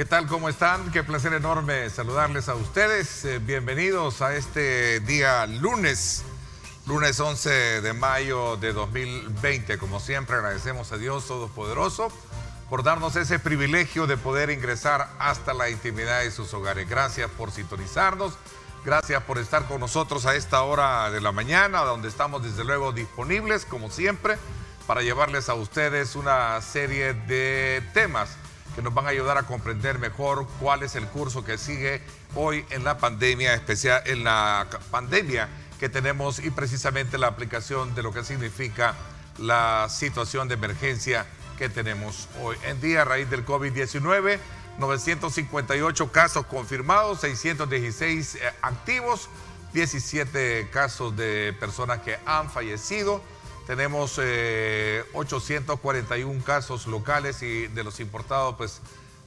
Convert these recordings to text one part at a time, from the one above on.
¿Qué tal? ¿Cómo están? Qué placer enorme saludarles a ustedes. Bienvenidos a este día lunes 11 de mayo de 2020. Como siempre, agradecemos a Dios Todopoderoso por darnos ese privilegio de poder ingresar hasta la intimidad de sus hogares. Gracias por sintonizarnos, gracias por estar con nosotros a esta hora de la mañana, donde estamos desde luego disponibles, como siempre, para llevarles a ustedes una serie de temas que nos van a ayudar a comprender mejor cuál es el curso que sigue hoy en la pandemia, especial en la pandemia que tenemos y precisamente la aplicación de lo que significa la situación de emergencia que tenemos hoy en día a raíz del COVID-19. 958 casos confirmados, 616 activos, 17 casos de personas que han fallecido. Tenemos 841 casos locales y de los importados, pues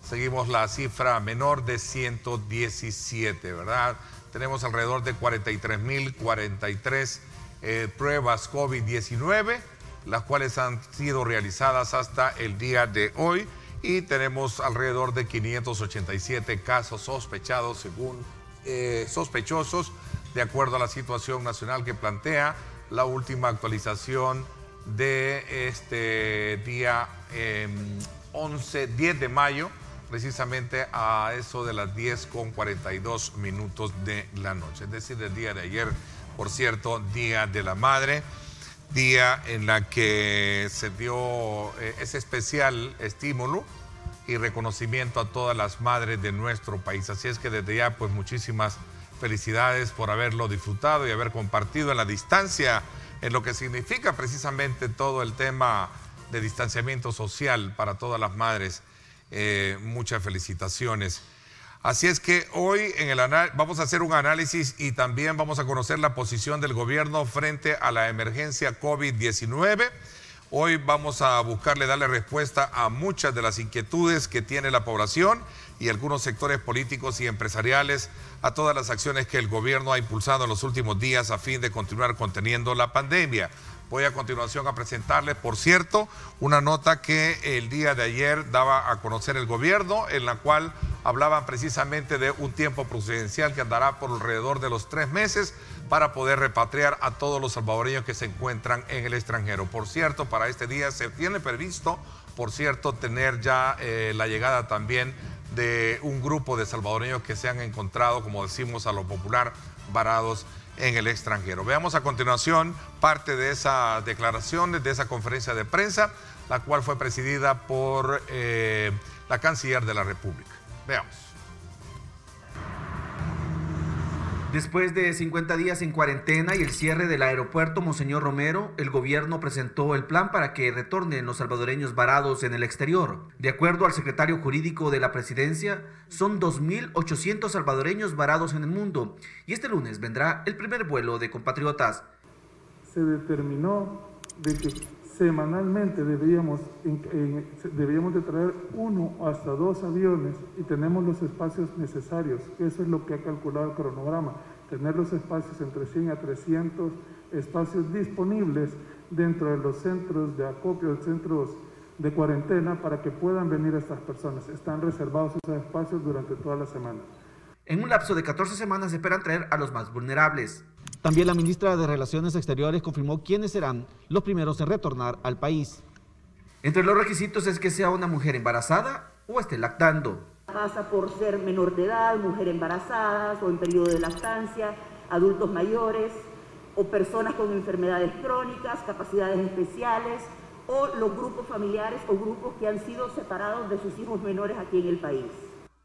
seguimos la cifra menor de 117, ¿verdad? Tenemos alrededor de 43.043 pruebas COVID-19, las cuales han sido realizadas hasta el día de hoy, y tenemos alrededor de 587 casos sospechados, según sospechosos, de acuerdo a la situación nacional que plantea la última actualización de este día 10 de mayo, precisamente a eso de las 10:42 de la noche, es decir, el día de ayer, por cierto, Día de la Madre, día en la que se dio ese especial estímulo y reconocimiento a todas las madres de nuestro país. Así es que desde ya, pues muchísimas felicidades por haberlo disfrutado y haber compartido en la distancia, en lo que significa precisamente todo el tema de distanciamiento social para todas las madres. Muchas felicitaciones. Así es que hoy vamos a hacer un análisis y también vamos a conocer la posición del gobierno frente a la emergencia COVID-19. Hoy vamos a buscarle darle respuesta a muchas de las inquietudes que tiene la población y algunos sectores políticos y empresariales a todas las acciones que el gobierno ha impulsado en los últimos días a fin de continuar conteniendo la pandemia. Voy a continuación a presentarles, por cierto, una nota que el día de ayer daba a conocer el gobierno, en la cual hablaban precisamente de un tiempo prudencial que andará por alrededor de los 3 meses para poder repatriar a todos los salvadoreños que se encuentran en el extranjero. Por cierto, para este día se tiene previsto, por cierto, tener ya la llegada también de un grupo de salvadoreños que se han encontrado, como decimos a lo popular, varados en el extranjero. Veamos a continuación parte de esa declaración, de esa conferencia de prensa, la cual fue presidida por la canciller de la República. Veamos. Después de 50 días en cuarentena y el cierre del aeropuerto Monseñor Romero, el gobierno presentó el plan para que retornen los salvadoreños varados en el exterior. De acuerdo al secretario jurídico de la presidencia, son 2.800 salvadoreños varados en el mundo y este lunes vendrá el primer vuelo de compatriotas. Se determinó de que semanalmente deberíamos de traer 1 hasta 2 aviones y tenemos los espacios necesarios. Eso es lo que ha calculado el cronograma, tener los espacios entre 100 a 300 espacios disponibles dentro de los centros de acopio, centros de cuarentena, para que puedan venir estas personas. Están reservados esos espacios durante toda la semana. En un lapso de 14 semanas se esperan traer a los más vulnerables. También la ministra de Relaciones Exteriores confirmó quiénes serán los primeros en retornar al país. Entre los requisitos es que sea una mujer embarazada o esté lactando. Pasa por ser menor de edad, mujer embarazadas o en periodo de lactancia, adultos mayores o personas con enfermedades crónicas, capacidades especiales o los grupos familiares o grupos que han sido separados de sus hijos menores aquí en el país.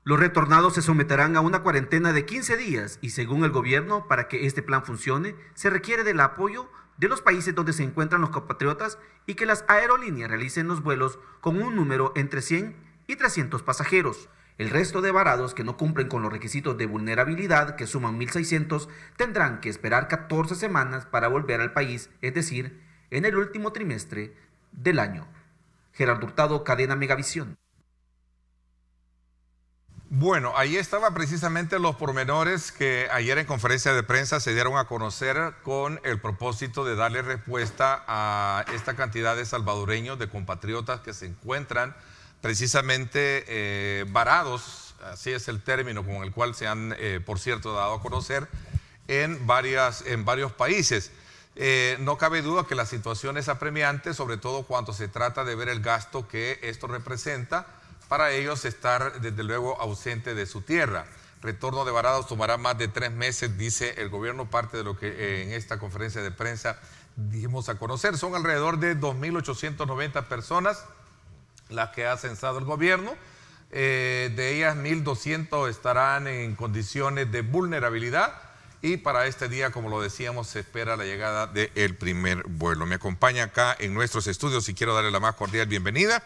Los retornados se someterán a una cuarentena de 15 días y según el gobierno, para que este plan funcione, se requiere del apoyo de los países donde se encuentran los compatriotas y que las aerolíneas realicen los vuelos con un número entre 100 y 300 pasajeros. El resto de varados que no cumplen con los requisitos de vulnerabilidad, que suman 1.600, tendrán que esperar 14 semanas para volver al país, es decir, en el último trimestre del año. Gerardo Hurtado, Cadena Megavisión. Bueno, ahí estaban precisamente los pormenores que ayer en conferencia de prensa se dieron a conocer con el propósito de darle respuesta a esta cantidad de salvadoreños, de compatriotas que se encuentran precisamente varados, así es el término con el cual se han, por cierto, dado a conocer en varios países. No cabe duda que la situación es apremiante, sobre todo cuando se trata de ver el gasto que esto representa para ellos estar, desde luego, ausente de su tierra. Retorno de varados tomará más de 3 meses, dice el gobierno, parte de lo que en esta conferencia de prensa dimos a conocer. Son alrededor de 2.890 personas las que ha censado el gobierno. De ellas 1.200 estarán en condiciones de vulnerabilidad y para este día, como lo decíamos, se espera la llegada del primer vuelo. Me acompaña acá en nuestros estudios y quiero darle la más cordial bienvenida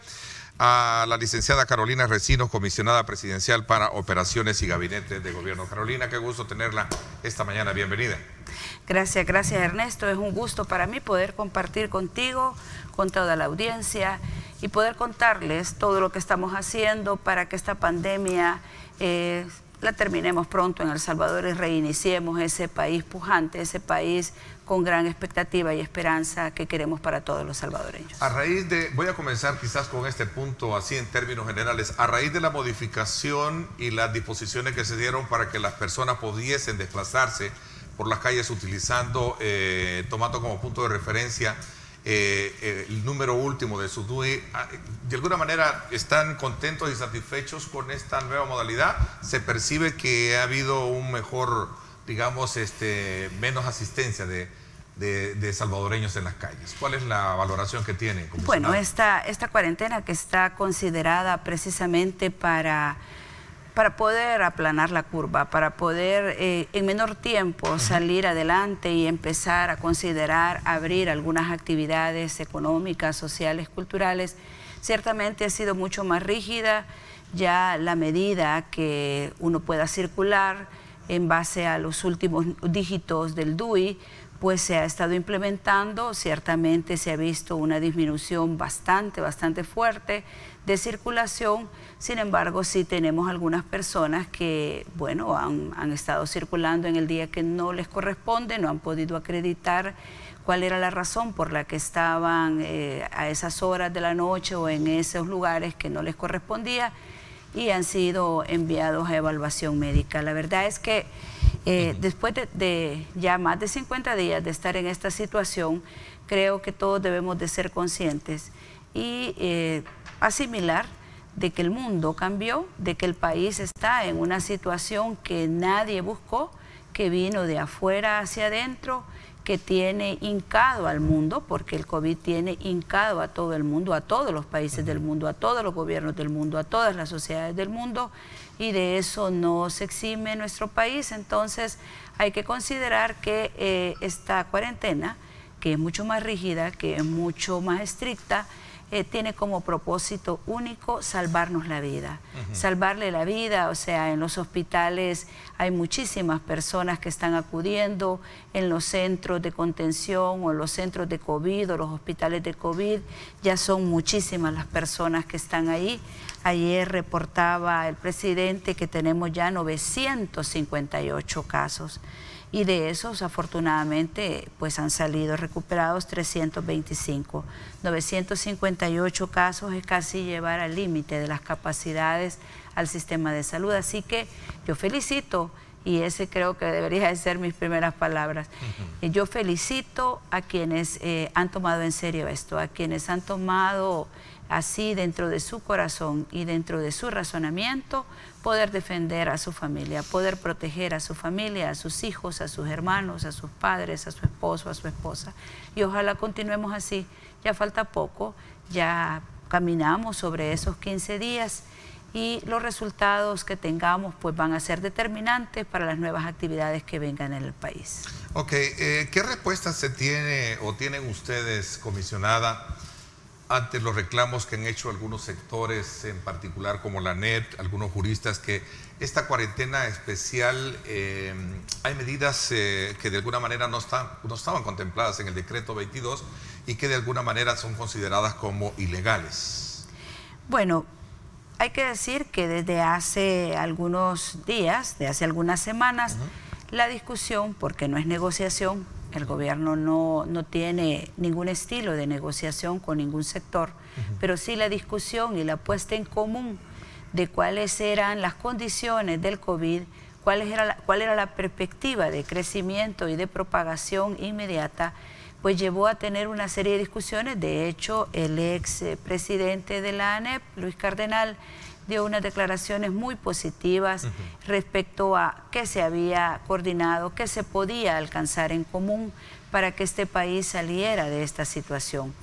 a la licenciada Carolina Recinos, comisionada presidencial para operaciones y gabinetes de gobierno. Carolina, qué gusto tenerla esta mañana. Bienvenida. Gracias Ernesto. Es un gusto para mí poder compartir contigo, con toda la audiencia y poder contarles todo lo que estamos haciendo para que esta pandemia la terminemos pronto en El Salvador y reiniciemos ese país pujante, ese país con gran expectativa y esperanza que queremos para todos los salvadoreños. A raíz de, voy a comenzar quizás con este punto así en términos generales, a raíz de la modificación y las disposiciones que se dieron para que las personas pudiesen desplazarse por las calles utilizando, tomando como punto de referencia el número último de su DUI, ¿de alguna manera están contentos y satisfechos con esta nueva modalidad? ¿Se percibe que ha habido un mejor, digamos, menos asistencia de salvadoreños en las calles? ¿Cuál es la valoración que tienen? Bueno, esta cuarentena que está considerada precisamente para poder aplanar la curva, para poder en menor tiempo salir adelante y empezar a considerar abrir algunas actividades económicas, sociales, culturales, ciertamente ha sido mucho más rígida. Ya la medida que uno pueda circular en base a los últimos dígitos del DUI, pues se ha estado implementando. Ciertamente se ha visto una disminución bastante fuerte de circulación. Sin embargo, sí tenemos algunas personas que, bueno, han estado circulando en el día que no les corresponde, no han podido acreditar cuál era la razón por la que estaban a esas horas de la noche o en esos lugares que no les correspondía y han sido enviados a evaluación médica. La verdad es que después de ya más de 50 días de estar en esta situación, creo que todos debemos de ser conscientes y asimilar de que el mundo cambió, de que el país está en una situación que nadie buscó, que vino de afuera hacia adentro, que tiene hincado al mundo, porque el COVID tiene hincado a todo el mundo, a todos los países del mundo, a todos los gobiernos del mundo, a todas las sociedades del mundo, y de eso no se exime nuestro país. Entonces hay que considerar que esta cuarentena, que es mucho más rígida, que es mucho más estricta, tiene como propósito único salvarnos la vida, salvarle la vida. O sea, en los hospitales hay muchísimas personas que están acudiendo, en los centros de contención o en los centros de COVID o los hospitales de COVID, ya son muchísimas las personas que están ahí. Ayer reportaba el presidente que tenemos ya 958 casos. Y de esos, afortunadamente, pues han salido recuperados 325. 958 casos es casi llevar al límite de las capacidades al sistema de salud. Así que yo felicito, y ese creo que debería de ser mis primeras palabras, yo felicito a quienes han tomado en serio esto, a quienes han tomado así dentro de su corazón y dentro de su razonamiento, poder defender a su familia, poder proteger a su familia, a sus hijos, a sus hermanos, a sus padres, a su esposo, a su esposa. Y ojalá continuemos así. Ya falta poco, ya caminamos sobre esos 15 días y los resultados que tengamos pues van a ser determinantes para las nuevas actividades que vengan en el país. Ok, ¿qué respuestas se tiene o tienen ustedes, comisionada, ante los reclamos que han hecho algunos sectores, en particular como la NET, algunos juristas, que esta cuarentena especial, hay medidas que de alguna manera no estaban contempladas en el decreto 22 y que de alguna manera son consideradas como ilegales? Bueno, hay que decir que desde hace algunos días, de hace algunas semanas, la discusión, porque no es negociación, El gobierno no tiene ningún estilo de negociación con ningún sector, pero sí la discusión y la puesta en común de cuáles eran las condiciones del COVID, cuál era la perspectiva de crecimiento y de propagación inmediata, pues llevó a tener una serie de discusiones. De hecho, el ex presidente de la ANEP, Luis Cardenal, dio unas declaraciones muy positivas respecto a qué se había coordinado, qué se podía alcanzar en común para que este país saliera de esta situación.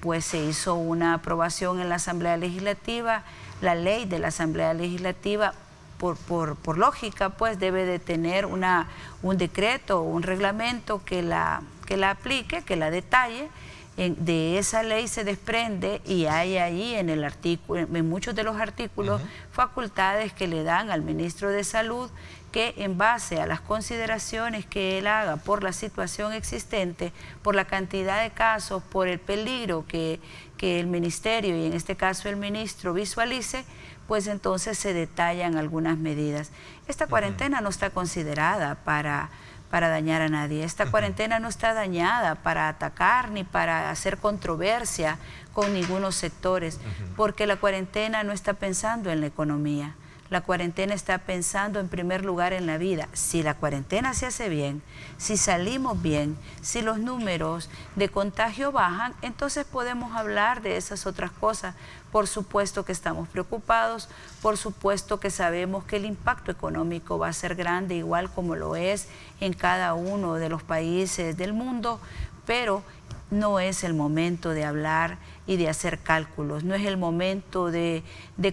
Pues se hizo una aprobación en la Asamblea Legislativa, la ley de la Asamblea Legislativa, por lógica, pues debe de tener un decreto o un reglamento que la aplique, que la detalle. De esa ley se desprende y hay ahí en muchos de los artículos facultades que le dan al ministro de Salud, que en base a las consideraciones que él haga por la situación existente, por la cantidad de casos, por el peligro que el ministerio y en este caso el ministro visualice, pues entonces se detallan algunas medidas. Esta cuarentena no está considerada para dañar a nadie. Esta cuarentena no está dañada para atacar ni para hacer controversia con ningunos sectores, porque la cuarentena no está pensando en la economía. La cuarentena está pensando en primer lugar en la vida. Si la cuarentena se hace bien, si salimos bien, si los números de contagio bajan, entonces podemos hablar de esas otras cosas. Por supuesto que estamos preocupados, por supuesto que sabemos que el impacto económico va a ser grande, igual como lo es en cada uno de los países del mundo, pero no es el momento de hablar y de hacer cálculos, no es el momento de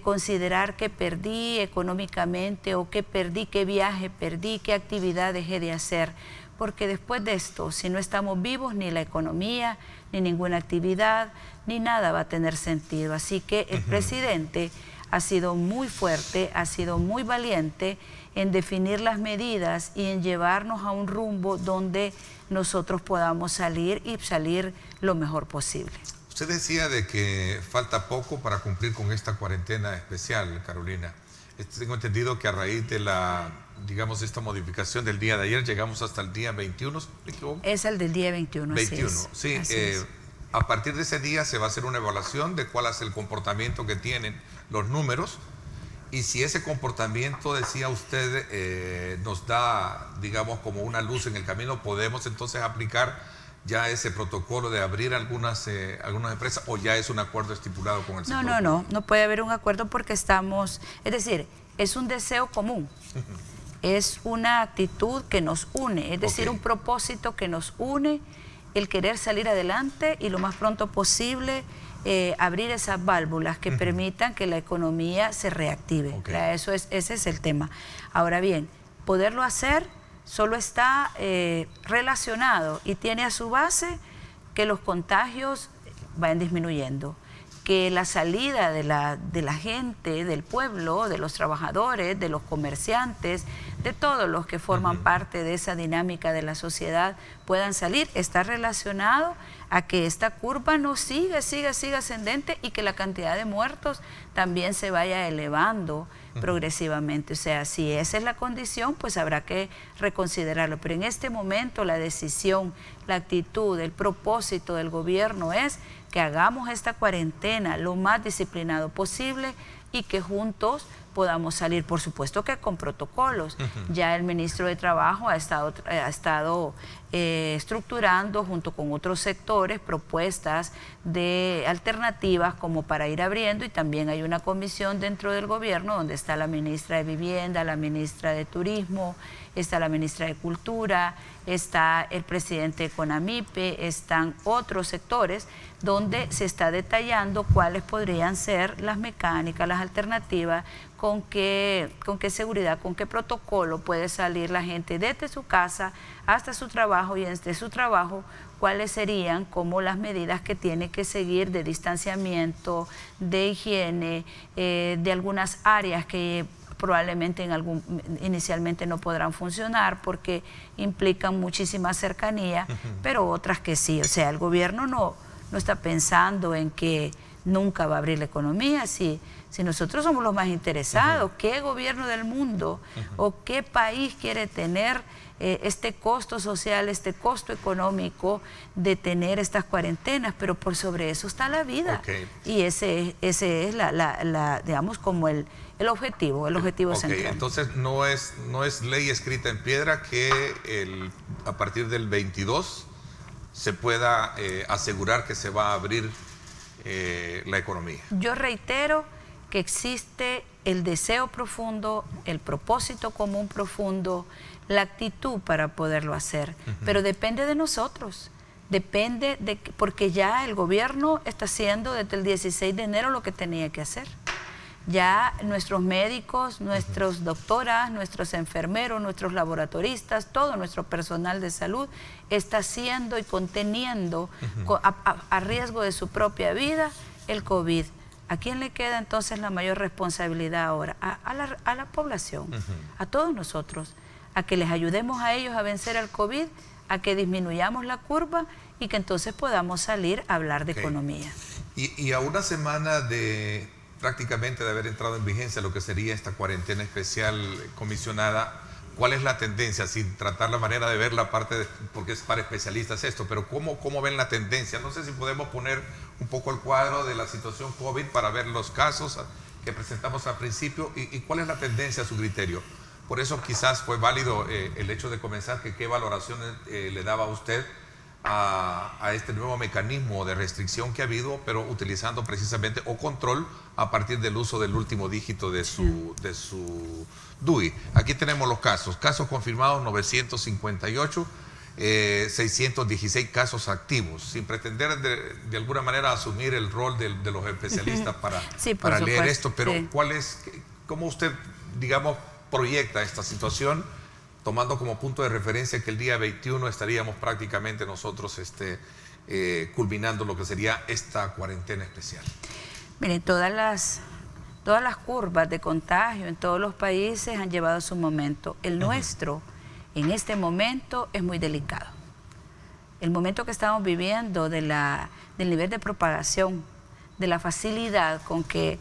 considerar que perdí económicamente o que perdí, qué viaje perdí, qué actividad dejé de hacer, porque después de esto, si no estamos vivos, ni la economía, ni ninguna actividad, ni nada va a tener sentido. Así que el presidente ha sido muy fuerte, ha sido muy valiente en definir las medidas y en llevarnos a un rumbo donde nosotros podamos salir y salir lo mejor posible. Usted decía de que falta poco para cumplir con esta cuarentena especial, Carolina. Tengo entendido que a raíz de esta modificación del día de ayer, llegamos hasta el día 21, ¿me equivoco? Es el del día 21, 21, así es. Sí. A partir de ese día se va a hacer una evaluación de cuál es el comportamiento que tienen los números, y si ese comportamiento, decía usted, nos da, digamos, como una luz en el camino, podemos entonces aplicar ya ese protocolo de abrir algunas empresas, o ya es un acuerdo estipulado con el sector. No puede haber un acuerdo porque estamos, es decir, es un deseo común, es una actitud que nos une, es decir, un propósito que nos une, el querer salir adelante y lo más pronto posible abrir esas válvulas que permitan que la economía se reactive. Ese es el tema. Ahora bien, poderlo hacer solo está relacionado y tiene a su base que los contagios vayan disminuyendo, que la salida de la gente, del pueblo, de los trabajadores, de los comerciantes, de todos los que forman parte de esa dinámica de la sociedad puedan salir, está relacionado a que esta curva no siga ascendente y que la cantidad de muertos también se vaya elevando progresivamente. O sea, si esa es la condición, pues habrá que reconsiderarlo. Pero en este momento la decisión, la actitud, el propósito del gobierno es que hagamos esta cuarentena lo más disciplinado posible y que juntos podamos salir, por supuesto que con protocolos. Ya el ministro de Trabajo ha estado estructurando junto con otros sectores propuestas de alternativas como para ir abriendo, y también hay una comisión dentro del gobierno donde está la ministra de Vivienda, la ministra de Turismo, está la ministra de Cultura, está el presidente de CONAMIPE, están otros sectores donde se está detallando cuáles podrían ser las mecánicas, las alternativas, con qué seguridad, con qué protocolo puede salir la gente desde su casa hasta su trabajo, y desde su trabajo cuáles serían como las medidas que tiene que seguir de distanciamiento, de higiene, de algunas áreas que probablemente inicialmente no podrán funcionar porque implican muchísima cercanía, pero otras que sí. O sea, el gobierno no está pensando en que nunca va a abrir la economía si nosotros somos los más interesados. ¿Qué gobierno del mundo o qué país quiere tener este costo social, este costo económico de tener estas cuarentenas? Pero por sobre eso está la vida. Y ese es digamos, como el objetivo central. Entonces no es ley escrita en piedra que a partir del 22 se pueda asegurar que se va a abrir la economía. Yo reitero que existe el deseo profundo, el propósito común profundo, la actitud para poderlo hacer, pero depende de nosotros, depende de porque ya el gobierno está haciendo desde el 16 de enero lo que tenía que hacer. Ya nuestros médicos, nuestros doctoras, nuestros enfermeros, nuestros laboratoristas, todo nuestro personal de salud está haciendo y conteniendo a riesgo de su propia vida el COVID. ¿A quién le queda entonces la mayor responsabilidad ahora? A la población, a todos nosotros, a que les ayudemos a ellos a vencer al COVID, a que disminuyamos la curva y que entonces podamos salir a hablar de economía. Y a una semana de prácticamente de haber entrado en vigencia lo que sería esta cuarentena especial comisionada, ¿cuál es la tendencia? Sin tratar la manera de ver la parte, porque es para especialistas esto, pero ¿cómo ven la tendencia? No sé si podemos poner un poco el cuadro de la situación COVID para ver los casos que presentamos al principio y cuál es la tendencia a su criterio. Por eso quizás fue válido el hecho de comenzar, que qué valoración le daba a usted a este nuevo mecanismo de restricción que ha habido, pero utilizando precisamente o control a partir del uso del último dígito de su DUI. Aquí tenemos los casos confirmados 958, 616 casos activos, sin pretender de alguna manera asumir el rol de los especialistas para leer esto, pero ¿cómo usted, digamos, proyecta esta situación, tomando como punto de referencia que el día 21 estaríamos prácticamente nosotros culminando lo que sería esta cuarentena especial? Miren, todas las curvas de contagio en todos los países han llevado su momento. El nuestro, en este momento, es muy delicado. El momento que estamos viviendo del nivel de propagación, de la facilidad con que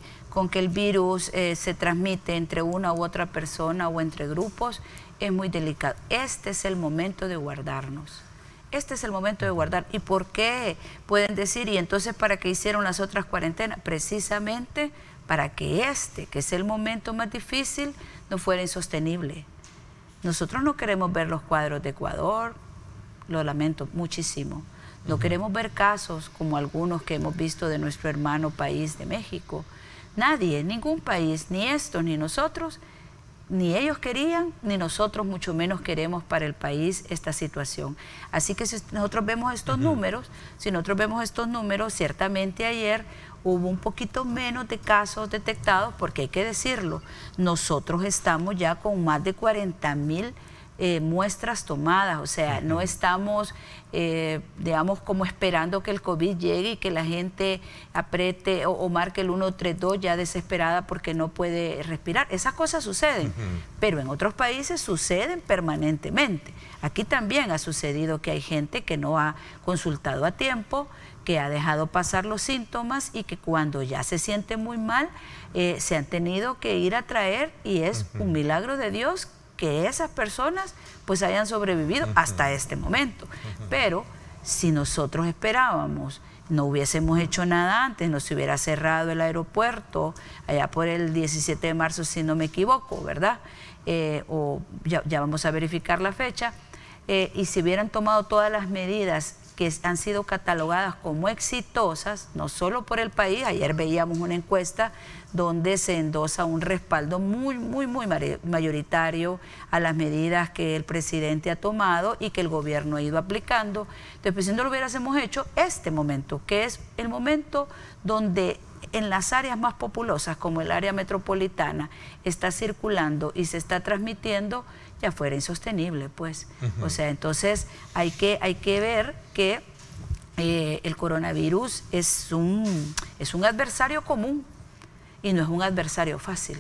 el virus se transmite entre una u otra persona o entre grupos, es muy delicado. Este es el momento de guardarnos. Este es el momento de guardar. ¿Y por qué? Pueden decir, ¿y entonces para qué hicieron las otras cuarentenas? Precisamente para que que es el momento más difícil, no fuera insostenible. Nosotros no queremos ver los cuadros de Ecuador, lo lamento muchísimo. No queremos ver casos como algunos que hemos visto de nuestro hermano país de México. Nadie, ningún país, ni estos ni nosotros, ni ellos querían, ni nosotros mucho menos queremos para el país esta situación. Así que si nosotros vemos estos números, ciertamente ayer hubo un poquito menos de casos detectados, porque hay que decirlo, nosotros estamos ya con más de 40,000 muestras tomadas, o sea, no estamos, digamos, como esperando que el COVID llegue y que la gente apriete o marque el 132 ya desesperada porque no puede respirar. Esas cosas suceden, pero en otros países suceden permanentemente. Aquí también ha sucedido que hay gente que no ha consultado a tiempo, que ha dejado pasar los síntomas y que cuando ya se siente muy mal, se han tenido que ir a traer, y es un milagro de Dios que esas personas pues hayan sobrevivido hasta este momento. Pero si nosotros esperábamos, no hubiésemos hecho nada antes, no se hubiera cerrado el aeropuerto allá por el 17 de marzo, si no me equivoco, ¿verdad? O ya vamos a verificar la fecha, y si hubieran tomado todas las medidas que han sido catalogadas como exitosas, no solo por el país. Ayer veíamos una encuesta donde se endosa un respaldo muy mayoritario a las medidas que el presidente ha tomado y que el gobierno ha ido aplicando. Entonces, pues, si no lo hubiésemos hecho, este momento, que es el momento donde en las áreas más populosas, como el área metropolitana, está circulando y se está transmitiendo, ya fuera insostenible, pues. O sea, entonces hay que ver que el coronavirus es un adversario común y no es un adversario fácil.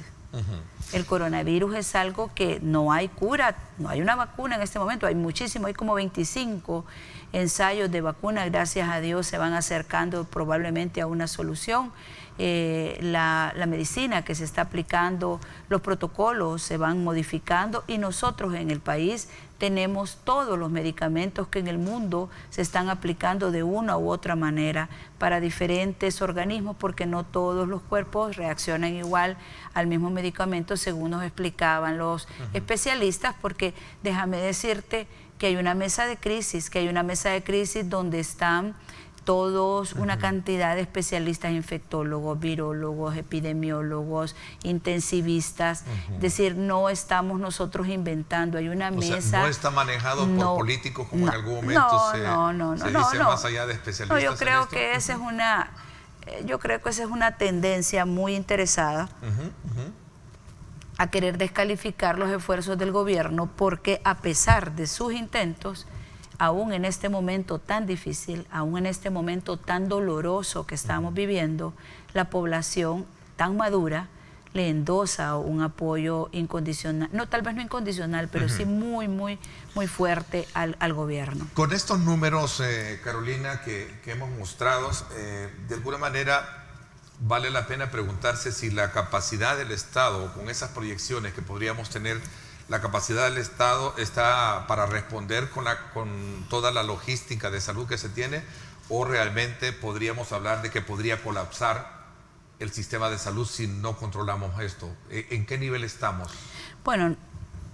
El coronavirus es algo que no hay cura, no hay una vacuna en este momento, hay muchísimo, hay como 25 ensayos de vacuna, gracias a Dios se van acercando probablemente a una solución. La medicina que se está aplicando, los protocolos se van modificando y nosotros en el país tenemos todos los medicamentos que en el mundo se están aplicando de una u otra manera para diferentes organismos, porque no todos los cuerpos reaccionan igual al mismo medicamento, según nos explicaban los especialistas, porque déjame decirte que hay una mesa de crisis, donde están todos una cantidad de especialistas, infectólogos, virólogos, epidemiólogos, intensivistas. Es decir, no estamos nosotros inventando, hay una mesa. O sea, no está manejado por políticos como en algún momento se dice más allá de especialistas. No, yo creo que esa es una tendencia muy interesada a querer descalificar los esfuerzos del gobierno, porque a pesar de sus intentos, aún en este momento tan difícil, aún en este momento tan doloroso que estamos viviendo, la población tan madura le endosa un apoyo incondicional, no, tal vez no incondicional, pero sí muy, muy, muy fuerte al gobierno. Con estos números, Carolina, que hemos mostrado, de alguna manera vale la pena preguntarse si la capacidad del Estado, con esas proyecciones que podríamos tener, la capacidad del Estado está para responder con toda la logística de salud que se tiene, o realmente podríamos hablar de que podría colapsar el sistema de salud si no controlamos esto. ¿En qué nivel estamos? Bueno,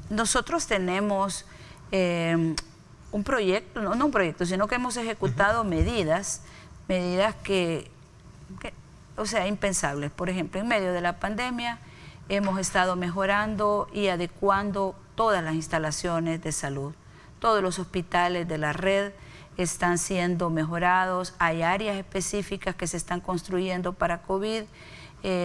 nosotros tenemos un proyecto, no un proyecto, sino que hemos ejecutado medidas que, o sea, impensables. Por ejemplo, en medio de la pandemia, hemos estado mejorando y adecuando todas las instalaciones de salud. Todos los hospitales de la red están siendo mejorados. Hay áreas específicas que se están construyendo para COVID.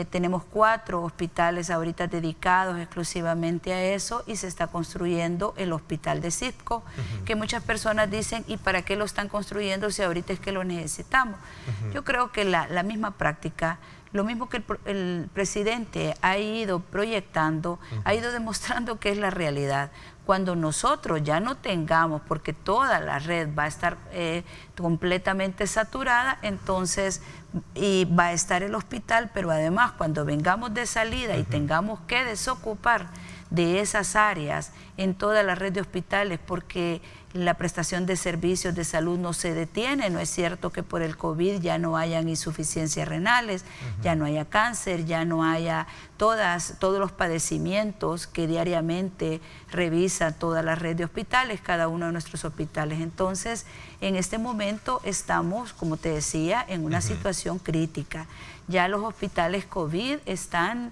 Tenemos 4 hospitales ahorita dedicados exclusivamente a eso, y se está construyendo el hospital de CIPCO, que muchas personas dicen, ¿y para qué lo están construyendo si ahorita es que lo necesitamos? Yo creo que la misma práctica, lo mismo que el presidente ha ido proyectando, ha ido demostrando que es la realidad. Cuando nosotros ya no tengamos, porque toda la red va a estar completamente saturada, entonces, y va a estar el hospital, pero además cuando vengamos de salida y tengamos que desocupar de esas áreas en toda la red de hospitales, porque la prestación de servicios de salud no se detiene. No es cierto que por el COVID ya no hayan insuficiencias renales, ya no haya cáncer, ya no haya todos los padecimientos que diariamente revisa toda la red de hospitales, cada uno de nuestros hospitales. Entonces, en este momento estamos, como te decía, en una situación crítica. Ya los hospitales COVID están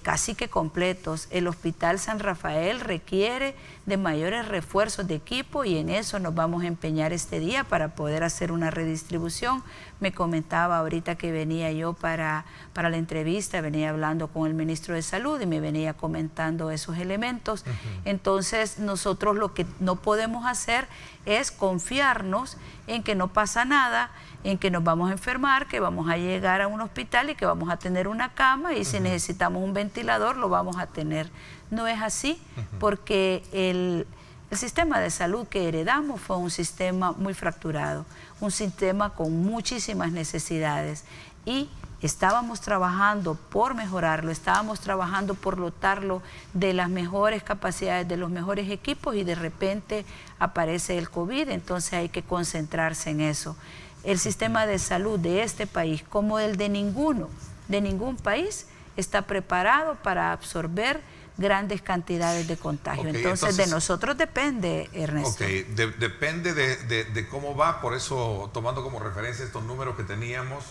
casi que completos. El Hospital San Rafael requiere de mayores refuerzos de equipo, y en eso nos vamos a empeñar este día para poder hacer una redistribución. Me comentaba ahorita que venía yo para la entrevista, venía hablando con el ministro de Salud y me venía comentando esos elementos. Entonces, nosotros lo que no podemos hacer es confiarnos en que no pasa nada, en que nos vamos a enfermar, que vamos a llegar a un hospital y que vamos a tener una cama, y si necesitamos un ventilador lo vamos a tener. No es así, porque el sistema de salud que heredamos fue un sistema muy fracturado, un sistema con muchísimas necesidades, y estábamos trabajando por mejorarlo, estábamos trabajando por dotarlo de las mejores capacidades, de los mejores equipos, y de repente aparece el COVID. Entonces hay que concentrarse en eso. El sistema de salud de este país, como el de ningún país, está preparado para absorber grandes cantidades de contagio. Entonces, de nosotros depende, Ernesto. Depende de cómo va. Por eso, tomando como referencia estos números que teníamos,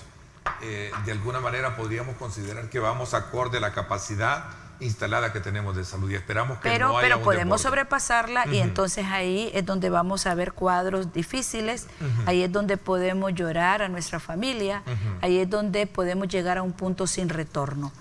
de alguna manera podríamos considerar que vamos acorde a la capacidad instalada que tenemos de salud, y esperamos que no haya pero podemos sobrepasarla, y entonces ahí es donde vamos a ver cuadros difíciles, ahí es donde podemos llorar a nuestra familia, ahí es donde podemos llegar a un punto sin retorno.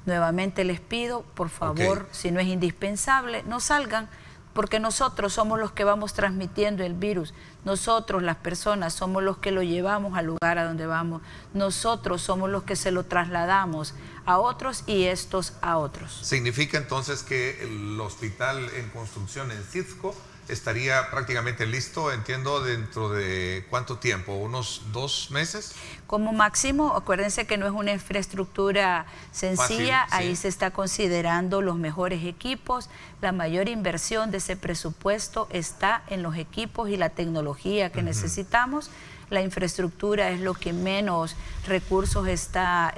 Nuevamente les pido, por favor, si no es indispensable, no salgan, porque nosotros somos los que vamos transmitiendo el virus. Nosotros, las personas, somos los que lo llevamos al lugar a donde vamos. Nosotros somos los que se lo trasladamos a otros y estos a otros. ¿Significa entonces que el hospital en construcción en Cisco estaría prácticamente listo, entiendo, dentro de cuánto tiempo? ¿Unos 2 meses? Como máximo, acuérdense que no es una infraestructura sencilla, fácil, sí. Ahí se está considerando los mejores equipos, la mayor inversión de ese presupuesto está en los equipos y la tecnología que necesitamos. La infraestructura es lo que menos recursos está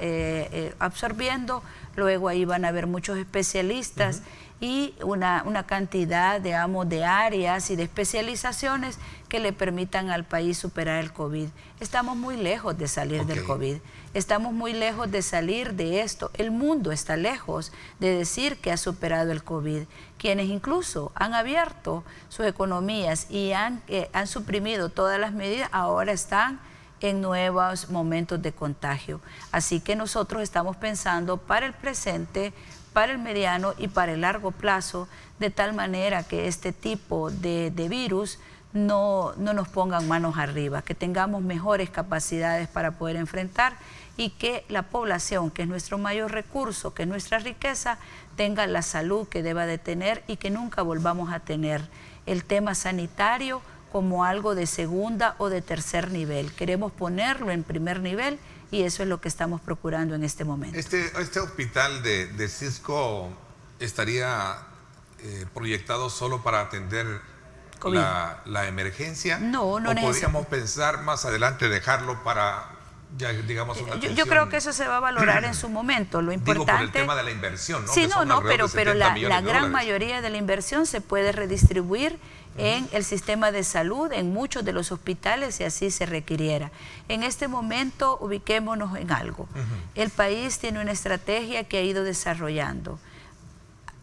absorbiendo, luego ahí van a haber muchos especialistas y una cantidad, digamos, de áreas y de especializaciones que le permitan al país superar el COVID. Estamos muy lejos de salir del COVID, estamos muy lejos de salir de esto. El mundo está lejos de decir que ha superado el COVID. Quienes incluso han abierto sus economías y han suprimido todas las medidas, ahora están en nuevos momentos de contagio. Así que nosotros estamos pensando para el presente, para el mediano y para el largo plazo, de tal manera que este tipo de virus no nos pongan manos arriba, que tengamos mejores capacidades para poder enfrentar y que la población, que es nuestro mayor recurso, que es nuestra riqueza, tenga la salud que deba de tener y que nunca volvamos a tener el tema sanitario como algo de segunda o de tercer nivel. Queremos ponerlo en primer nivel y eso es lo que estamos procurando en este momento. ¿Este hospital de Cisco estaría proyectado solo para atender la emergencia? No, no. ¿O podríamos pensar más adelante dejarlo para, ya digamos, una atención? Yo creo que eso se va a valorar en su momento. Lo importante... Digo, por el tema de la inversión, ¿no? Sí, pero la gran mayoría de la inversión se puede redistribuir en el sistema de salud, en muchos de los hospitales, si así se requiriera. En este momento, ubiquémonos en algo. El país tiene una estrategia que ha ido desarrollando.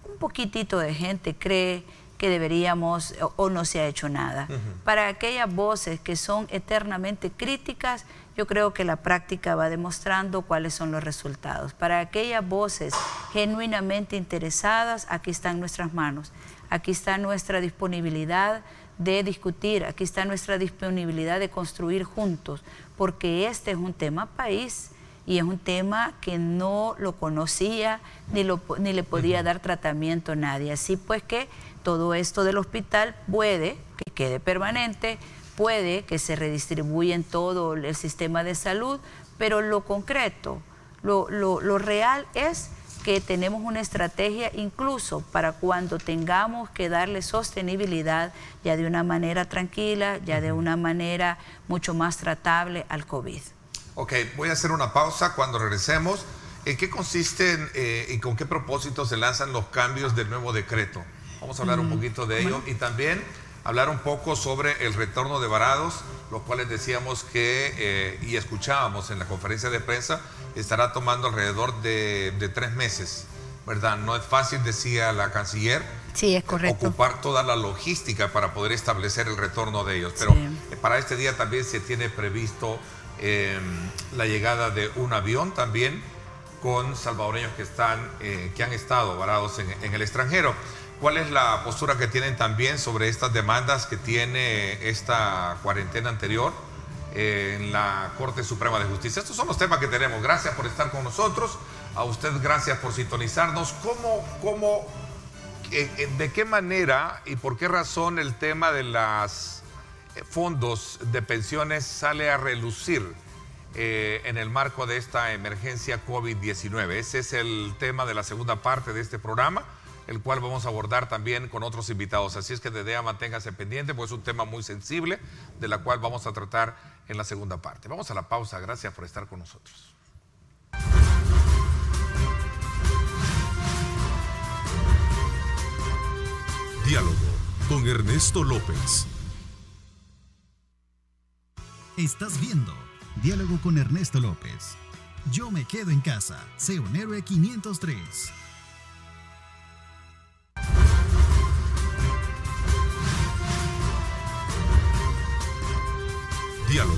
Un poquitito de gente cree que deberíamos o no se ha hecho nada. Para aquellas voces que son eternamente críticas, yo creo que la práctica va demostrando cuáles son los resultados. Para aquellas voces genuinamente interesadas, aquí están nuestras manos. Aquí está nuestra disponibilidad de discutir, aquí está nuestra disponibilidad de construir juntos, porque este es un tema país y es un tema que no lo conocía ni le podía dar tratamiento a nadie. Así pues que todo esto del hospital puede que quede permanente, puede que se redistribuya en todo el sistema de salud, pero lo concreto, lo real es que tenemos una estrategia incluso para cuando tengamos que darle sostenibilidad ya de una manera tranquila, ya de una manera mucho más tratable al COVID. Ok, voy a hacer una pausa. Cuando regresemos, ¿en qué consisten y con qué propósito se lanzan los cambios del nuevo decreto? Vamos a hablar un poquito de ello y también hablar un poco sobre el retorno de varados, los cuales decíamos que, y escuchábamos en la conferencia de prensa, estará tomando alrededor de 3 meses, ¿verdad? No es fácil, decía la canciller, sí, es correcto, ocupar toda la logística para poder establecer el retorno de ellos. Pero para este día también se tiene previsto la llegada de un avión también con salvadoreños que han estado varados en el extranjero. ¿Cuál es la postura que tienen también sobre estas demandas que tiene esta cuarentena anterior en la Corte Suprema de Justicia? Estos son los temas que tenemos. Gracias por estar con nosotros. A usted, gracias por sintonizarnos. ¿De qué manera y por qué razón el tema de los fondos de pensiones sale a relucir en el marco de esta emergencia COVID-19? Ese es el tema de la segunda parte de este programa, el cual vamos a abordar también con otros invitados. Así es que desde ya manténgase pendiente, pues es un tema muy sensible, de la cual vamos a tratar en la segunda parte. Vamos a la pausa. Gracias por estar con nosotros. Diálogo con Ernesto López. Estás viendo Diálogo con Ernesto López. Yo me quedo en casa. Sé un héroe 503. Diálogo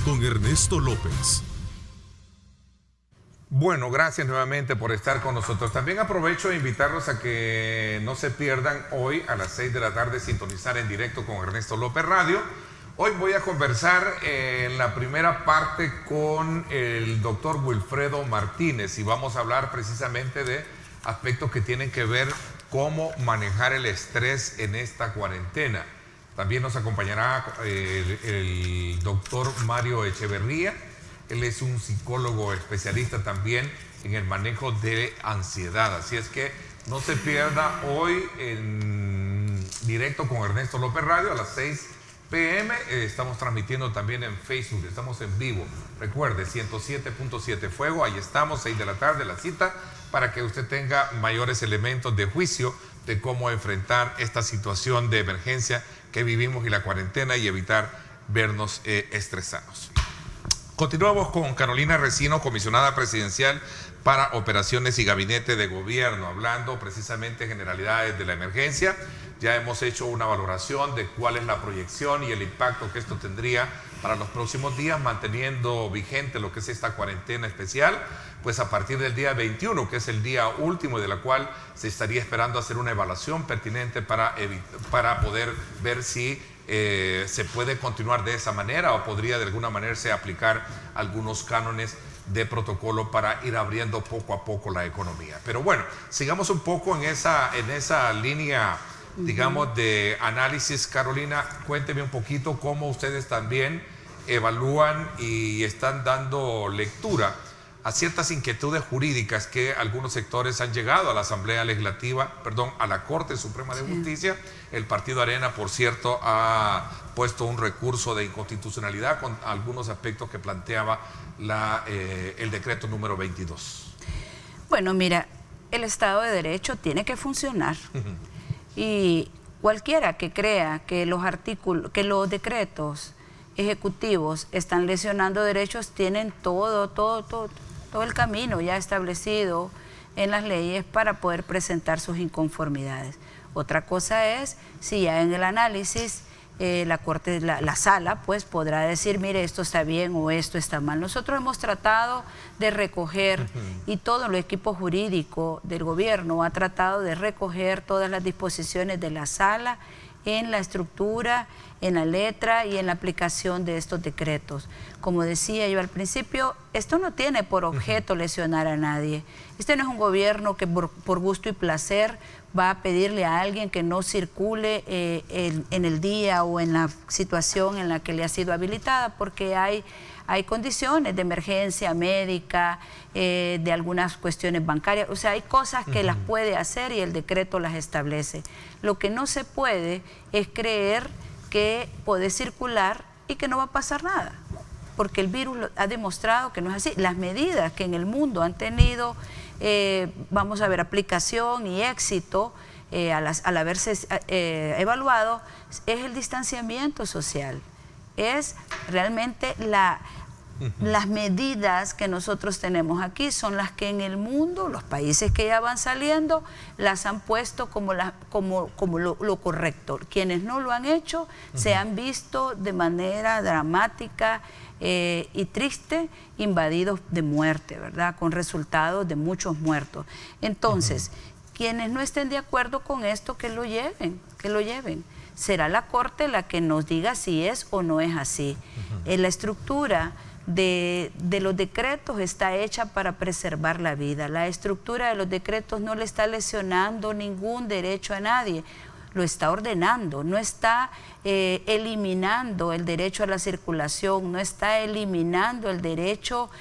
con Ernesto López. Bueno, gracias nuevamente por estar con nosotros. También aprovecho de invitarlos a que no se pierdan hoy a las 6 de la tarde sintonizar en directo con Ernesto López Radio, Hoy voy a conversar en la primera parte con el doctor Wilfredo Martínez y vamos a hablar precisamente de aspectos que tienen que ver cómo manejar el estrés en esta cuarentena. También nos acompañará el doctor Mario Echeverría. Él es un psicólogo especialista también en el manejo de ansiedad. Así es que no se pierda hoy en directo con Ernesto López Radio a las 6 p.m. Estamos transmitiendo también en Facebook, estamos en vivo. Recuerde, 107.7 Fuego, ahí estamos, 6 de la tarde, la cita, para que usted tenga mayores elementos de juicio de cómo enfrentar esta situación de emergencia que vivimos y la cuarentena y evitar vernos estresados. Continuamos con Carolina Resino, comisionada presidencial para operaciones y gabinete de gobierno, hablando precisamente de generalidades de la emergencia. Ya hemos hecho una valoración de cuál es la proyección y el impacto que esto tendría para los próximos días, manteniendo vigente lo que es esta cuarentena especial, pues a partir del día 21, que es el día último de la cual se estaría esperando hacer una evaluación pertinente para poder ver si se puede continuar de esa manera o podría de alguna manera se aplicar algunos cánones de protocolo para ir abriendo poco a poco la economía. Pero bueno, sigamos un poco en esa línea, digamos, de análisis. Carolina, cuénteme un poquito cómo ustedes también evalúan y están dando lectura a ciertas inquietudes jurídicas que algunos sectores han llegado a la Asamblea Legislativa, a la Corte Suprema de Justicia. El Partido Arena, por cierto, ha puesto un recurso de inconstitucionalidad con algunos aspectos que planteaba el decreto número 22. Bueno, mira, el Estado de Derecho tiene que funcionar. Y cualquiera que crea que los decretos ejecutivos están lesionando derechos tienen todo el camino ya establecido en las leyes para poder presentar sus inconformidades. Otra cosa es si ya en el análisis la Corte, la Sala, pues podrá decir, mire, esto está bien o esto está mal. Nosotros hemos tratado de recoger y todo el equipo jurídico del gobierno ha tratado de recoger todas las disposiciones de la Sala en la estructura, en la letra y en la aplicación de estos decretos. Como decía yo al principio, esto no tiene por objeto lesionar a nadie. Este no es un gobierno que por gusto y placer va a pedirle a alguien que no circule en el día o en la situación en la que le ha sido habilitada, porque hay condiciones de emergencia médica, de algunas cuestiones bancarias, o sea, hay cosas que las puede hacer y el decreto las establece. Lo que no se puede es creer que puede circular y que no va a pasar nada, porque el virus ha demostrado que no es así. Las medidas que en el mundo han tenido, vamos a ver, aplicación y éxito al haberse evaluado, es el distanciamiento social, es realmente las medidas que nosotros tenemos aquí son las que en el mundo, los países que ya van saliendo, las han puesto como lo correcto. Quienes no lo han hecho se han visto de manera dramática y triste, invadidos de muerte, ¿verdad? Con resultados de muchos muertos. Entonces, quienes no estén de acuerdo con esto, que lo lleven. Será la Corte la que nos diga si es o no es así. La estructura de los decretos está hecha para preservar la vida. La estructura de los decretos no le está lesionando ningún derecho a nadie, lo está ordenando, no está eliminando el derecho a la circulación, no está eliminando el derecho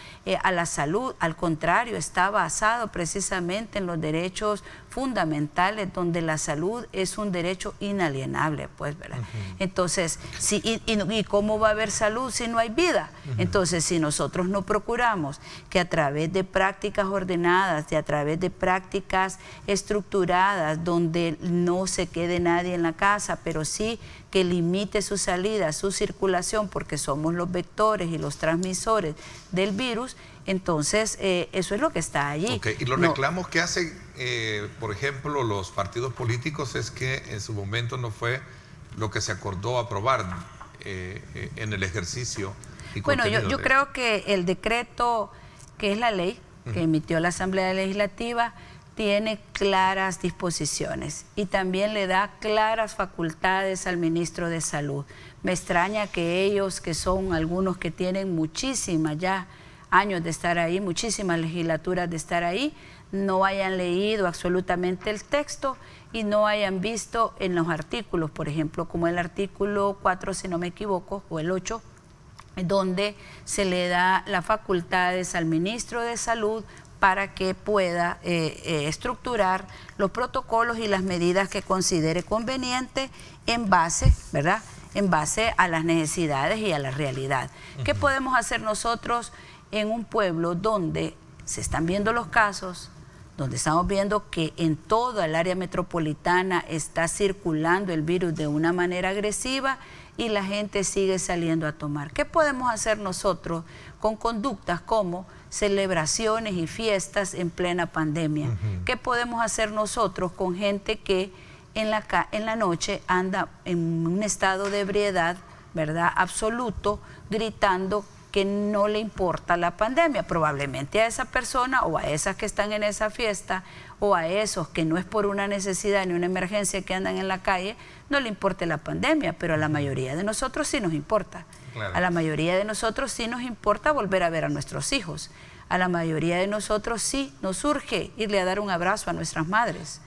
a la salud, al contrario, está basado precisamente en los derechos fundamentales, donde la salud es un derecho inalienable, pues, ¿verdad? Entonces, ¿y cómo va a haber salud si no hay vida? Entonces, si nosotros no procuramos que a través de prácticas ordenadas, a través de prácticas estructuradas, donde no se quede nadie en la casa, pero sí que limite su salida, su circulación, porque somos los vectores y los transmisores del virus, entonces eso es lo que está allí. Y los reclamos que hacen, por ejemplo, los partidos políticos es que en su momento no fue lo que se acordó aprobar en el ejercicio. Bueno, yo creo que el decreto, que es la ley que emitió la Asamblea Legislativa, tiene claras disposiciones y también le da claras facultades al ministro de Salud. Me extraña que ellos, que son algunos que tienen muchísimas ya años de estar ahí, muchísimas legislaturas de estar ahí, no hayan leído absolutamente el texto y no hayan visto en los artículos, por ejemplo, como el artículo 4, si no me equivoco, o el 8, donde se le da las facultades al ministro de Salud para que pueda estructurar los protocolos y las medidas que considere conveniente en base, ¿verdad?, en base a las necesidades y a la realidad. ¿Qué podemos hacer nosotros en un pueblo donde se están viendo los casos, donde estamos viendo que en toda el área metropolitana está circulando el virus de una manera agresiva y la gente sigue saliendo a tomar? ¿Qué podemos hacer nosotros con conductas como celebraciones y fiestas en plena pandemia? ¿Qué podemos hacer nosotros con gente que en la noche anda en un estado de ebriedad, ¿verdad?, absoluto, gritando que no le importa la pandemia? Probablemente a esa persona o a esas que están en esa fiesta o a esos que no es por una necesidad ni una emergencia que andan en la calle, no le importe la pandemia, pero a la mayoría de nosotros sí nos importa. Claro. A la mayoría de nosotros sí nos importa volver a ver a nuestros hijos. A la mayoría de nosotros sí nos urge irle a dar un abrazo a nuestras madres,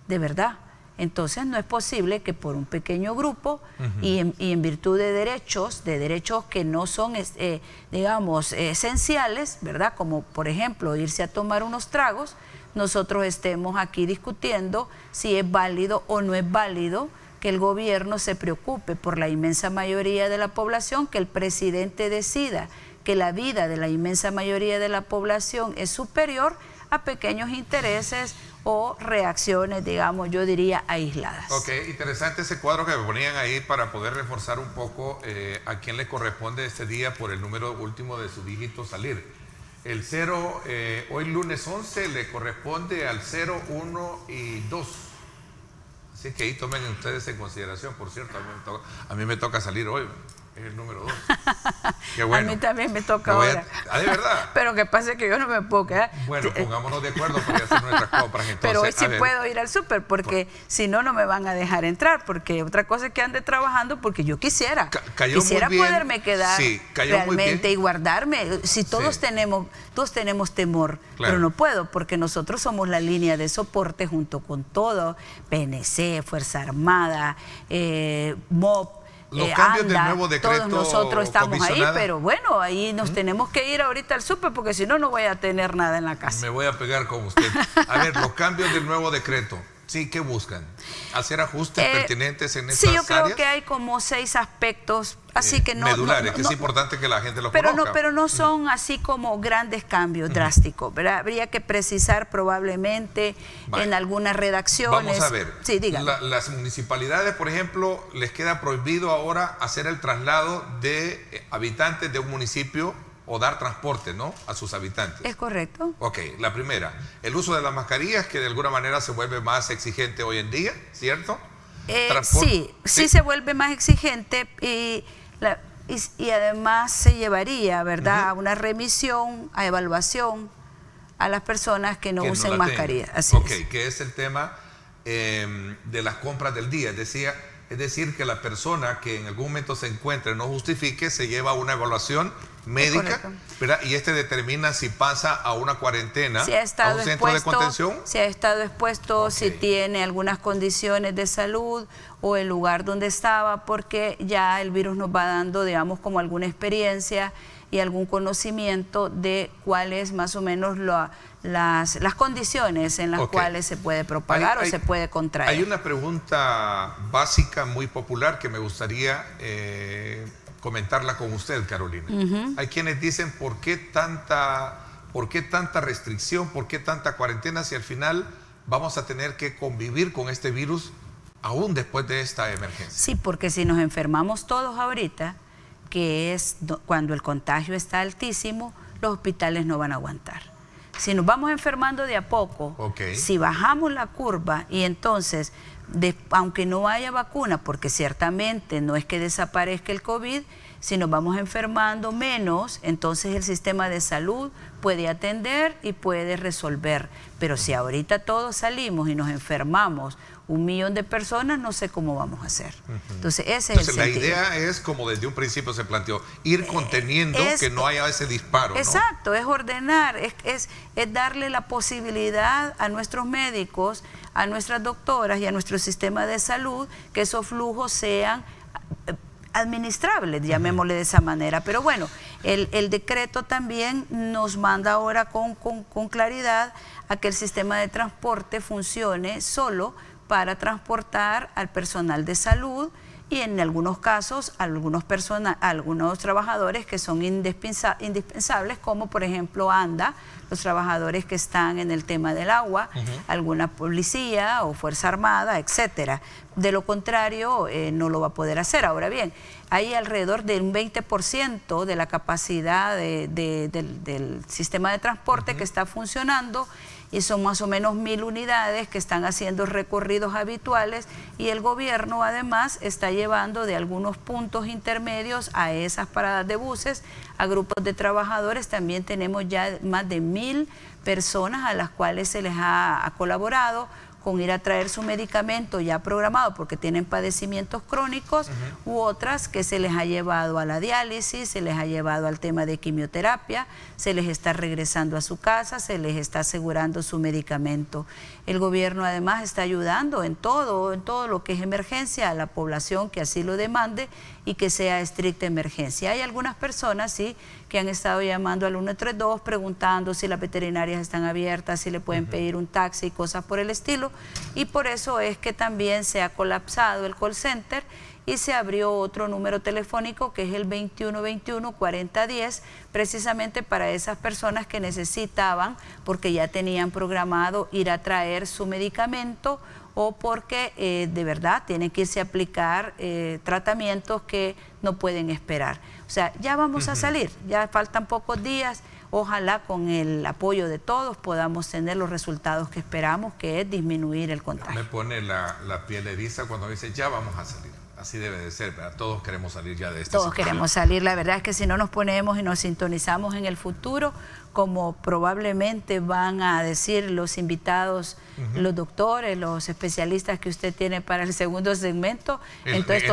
de verdad. Entonces no es posible que por un pequeño grupo y en virtud de derechos que no son, digamos, esenciales, ¿verdad?, como por ejemplo irse a tomar unos tragos, nosotros estemos aquí discutiendo si es válido o no es válido que el gobierno se preocupe por la inmensa mayoría de la población, que el presidente decida que la vida de la inmensa mayoría de la población es superior a pequeños intereses o reacciones, digamos, yo diría, aisladas. Ok, interesante ese cuadro que me ponían ahí para poder reforzar un poco a quién le corresponde este día por el número último de su dígito salir. El 0, hoy lunes 11, le corresponde al 0, 1 y 2. Así que ahí tomen ustedes en consideración. Por cierto, a mí me toca salir hoy. Es el número 2. Qué bueno. A mí también me toca ahora. ¿De verdad? Pero que pasa que yo no me puedo quedar. Bueno, pongámonos de acuerdo para hacer nuestras compras. Entonces, pero hoy sí puedo ir al súper porque si no, no me van a dejar entrar. Porque otra cosa es que ande trabajando porque yo quisiera. Quisiera poderme quedar realmente y guardarme. Si todos tenemos temor, claro, pero no puedo porque nosotros somos la línea de soporte junto con todo. PNC, Fuerza Armada, MOP. Los cambios del nuevo decreto, todos nosotros estamos ahí, pero bueno, ahí nos tenemos que ir ahorita al súper porque si no, no voy a tener nada en la casa. Me voy a pegar con usted. A ver, los cambios del nuevo decreto, sí, ¿qué buscan? ¿Hacer ajustes pertinentes en estas áreas? Sí, yo creo que hay como 6 aspectos, así que no... medulares, que es importante que la gente los conozca. Pero no son así como grandes cambios drásticos, ¿verdad? Habría que precisar probablemente en algunas redacciones. Vamos a ver, sí, las municipalidades, por ejemplo, les queda prohibido ahora hacer el traslado de habitantes de un municipio o dar transporte, ¿no?, a sus habitantes. Es correcto. Ok, la primera, el uso de las mascarillas, que de alguna manera se vuelve más exigente hoy en día, ¿cierto? Sí se vuelve más exigente y además se llevaría, ¿verdad?, a una remisión, a evaluación a las personas que no usen mascarillas. Así es. Que es el tema de las compras del día. Es decir, que la persona que en algún momento se encuentre no justifique, se lleva a una evaluación médica, ¿verdad?, y determina si pasa a una cuarentena, a un centro de contención. Si ha estado expuesto, si tiene algunas condiciones de salud o el lugar donde estaba, porque ya el virus nos va dando, digamos, como alguna experiencia y algún conocimiento de cuáles más o menos las condiciones en las cuales se puede propagar o se puede contraer. Hay una pregunta básica muy popular que me gustaría comentarla con usted, Carolina. Hay quienes dicen, ¿por qué tanta restricción, por qué tanta cuarentena si al final vamos a tener que convivir con este virus aún después de esta emergencia? Sí, porque si nos enfermamos todos ahorita, que es cuando el contagio está altísimo, los hospitales no van a aguantar. Si nos vamos enfermando de a poco, si bajamos la curva y entonces aunque no haya vacuna, porque ciertamente no es que desaparezca el COVID, si nos vamos enfermando menos, entonces el sistema de salud puede atender y puede resolver. Pero si ahorita todos salimos y nos enfermamos 1 millón de personas, no sé cómo vamos a hacer. Entonces ese es el la sentido. idea es, como desde un principio se planteó, ir conteniendo que no haya ese disparo, ¿no? Exacto, es ordenar, es darle la posibilidad a nuestros médicos, a nuestras doctoras y a nuestro sistema de salud que esos flujos sean administrables, llamémosle de esa manera. Pero bueno, el decreto también nos manda ahora con claridad a que el sistema de transporte funcione solo para transportar al personal de salud y en algunos casos algunos trabajadores que son indispensables, como por ejemplo ANDA, los trabajadores que están en el tema del agua, alguna policía o Fuerza Armada, etcétera. De lo contrario, no lo va a poder hacer. Ahora bien, hay alrededor de un 20% de la capacidad del sistema de transporte que está funcionando, y son más o menos 1000 unidades que están haciendo recorridos habituales, y el gobierno además está llevando de algunos puntos intermedios a esas paradas de buses a grupos de trabajadores. También tenemos ya más de 1000 personas a las cuales se les ha colaborado con ir a traer su medicamento ya programado porque tienen padecimientos crónicos, u otras que se les ha llevado a la diálisis, se les ha llevado al tema de quimioterapia, se les está regresando a su casa, se les está asegurando su medicamento. El gobierno además está ayudando en todo lo que es emergencia a la población que así lo demande y que sea estricta emergencia. Hay algunas personas, sí, que han estado llamando al 132 preguntando si las veterinarias están abiertas, si le pueden pedir un taxi y cosas por el estilo, y por eso es que también se ha colapsado el call center y se abrió otro número telefónico que es el 2121-4010, precisamente para esas personas que necesitaban, porque ya tenían programado ir a traer su medicamento o porque de verdad tienen que irse a aplicar tratamientos que no pueden esperar. O sea, ya vamos a salir, ya faltan pocos días. Ojalá con el apoyo de todos podamos tener los resultados que esperamos, que es disminuir el contagio. Me pone la piel eriza cuando dice ya vamos a salir. Así debe de ser, ¿verdad? Todos queremos salir ya de esta Todos situación. queremos salir. La verdad es que si no nos ponemos y nos sintonizamos en el futuro, como probablemente van a decir los invitados, los doctores, los especialistas que usted tiene para el segundo segmento, entonces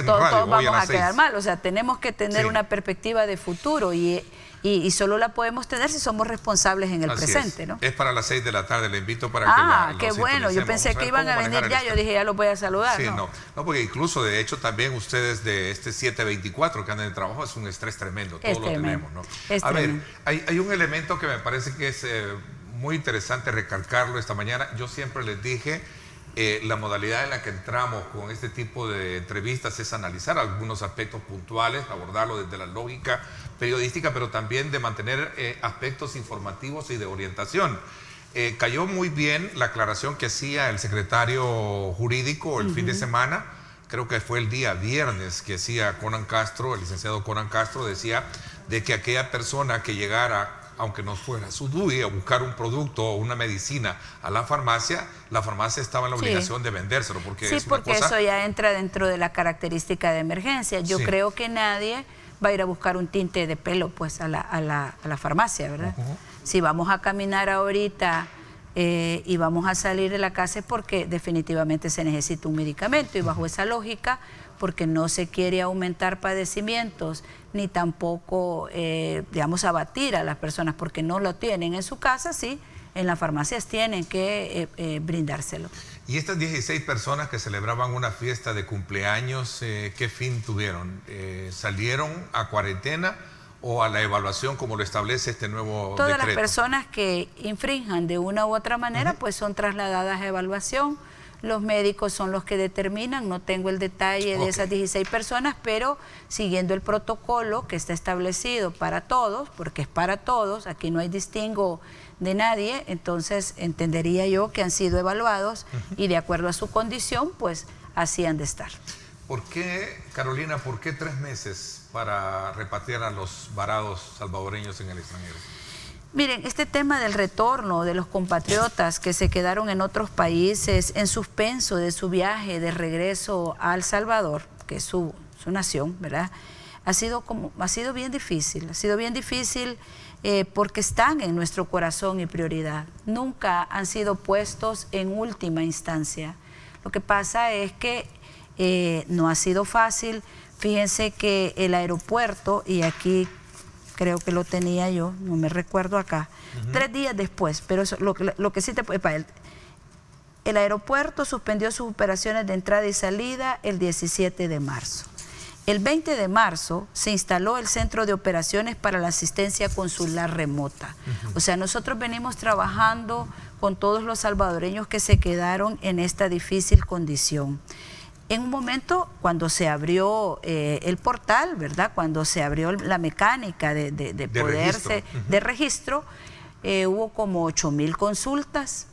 todos vamos a quedar mal. O sea, tenemos que tener una perspectiva de futuro y solo la podemos tener si somos responsables en el presente, ¿no? Es para las 6 de la tarde, le invito para que qué bueno, yo pensé que iban a venir ya, yo dije ya los voy a saludar. Sí, no, porque incluso de hecho también ustedes de este 724 que andan en el trabajo es un estrés tremendo, todos lo tenemos, ¿no? A ver, hay un elemento que me parece que es muy interesante recalcarlo esta mañana. Yo siempre les dije, la modalidad en la que entramos con este tipo de entrevistas es analizar algunos aspectos puntuales, abordarlo desde la lógica periodística, pero también de mantener aspectos informativos y de orientación. Cayó muy bien la aclaración que hacía el secretario jurídico el fin de semana, creo que fue el día viernes, que hacía Conan Castro, el licenciado Conan Castro, decía de que aquella persona que llegara, aunque no fuera su duda, a buscar un producto o una medicina a la farmacia estaba en la obligación de vendérselo. Porque sí, porque eso ya entra dentro de la característica de emergencia. Yo creo que nadie va a ir a buscar un tinte de pelo pues a la farmacia, ¿verdad? Si vamos a caminar ahorita y vamos a salir de la casa es porque definitivamente se necesita un medicamento, y bajo esa lógica, porque no se quiere aumentar padecimientos ni tampoco, digamos, abatir a las personas porque no lo tienen en su casa, sí, en las farmacias tienen que brindárselo. Y estas 16 personas que celebraban una fiesta de cumpleaños, ¿qué fin tuvieron? ¿Salieron a cuarentena o a la evaluación como lo establece este nuevo decreto? Todas las personas que infrinjan de una u otra manera, pues son trasladadas a evaluación. Los médicos son los que determinan, no tengo el detalle de esas 16 personas, pero siguiendo el protocolo que está establecido para todos, porque es para todos, aquí no hay distingo de nadie, entonces entendería yo que han sido evaluados y de acuerdo a su condición, pues así han de estar. ¿Por qué, Carolina, por qué 3 meses para repatriar a los varados salvadoreños en el extranjero? Miren, este tema del retorno de los compatriotas que se quedaron en otros países en suspenso de su viaje de regreso a El Salvador, que es su nación, ¿verdad? Ha sido bien difícil, porque están en nuestro corazón y prioridad. Nunca han sido puestos en última instancia. Lo que pasa es que no ha sido fácil. Fíjense que el aeropuerto, y aquí creo que lo tenía yo, no me recuerdo acá, 3 días después, pero eso, lo que sí te puede... El aeropuerto suspendió sus operaciones de entrada y salida el 17 de marzo. El 20 de marzo se instaló el Centro de Operaciones para la Asistencia Consular Remota. O sea, nosotros venimos trabajando con todos los salvadoreños que se quedaron en esta difícil condición. En un momento, cuando se abrió el portal, ¿verdad? Cuando se abrió la mecánica de registro, hubo como 8.000 consultas.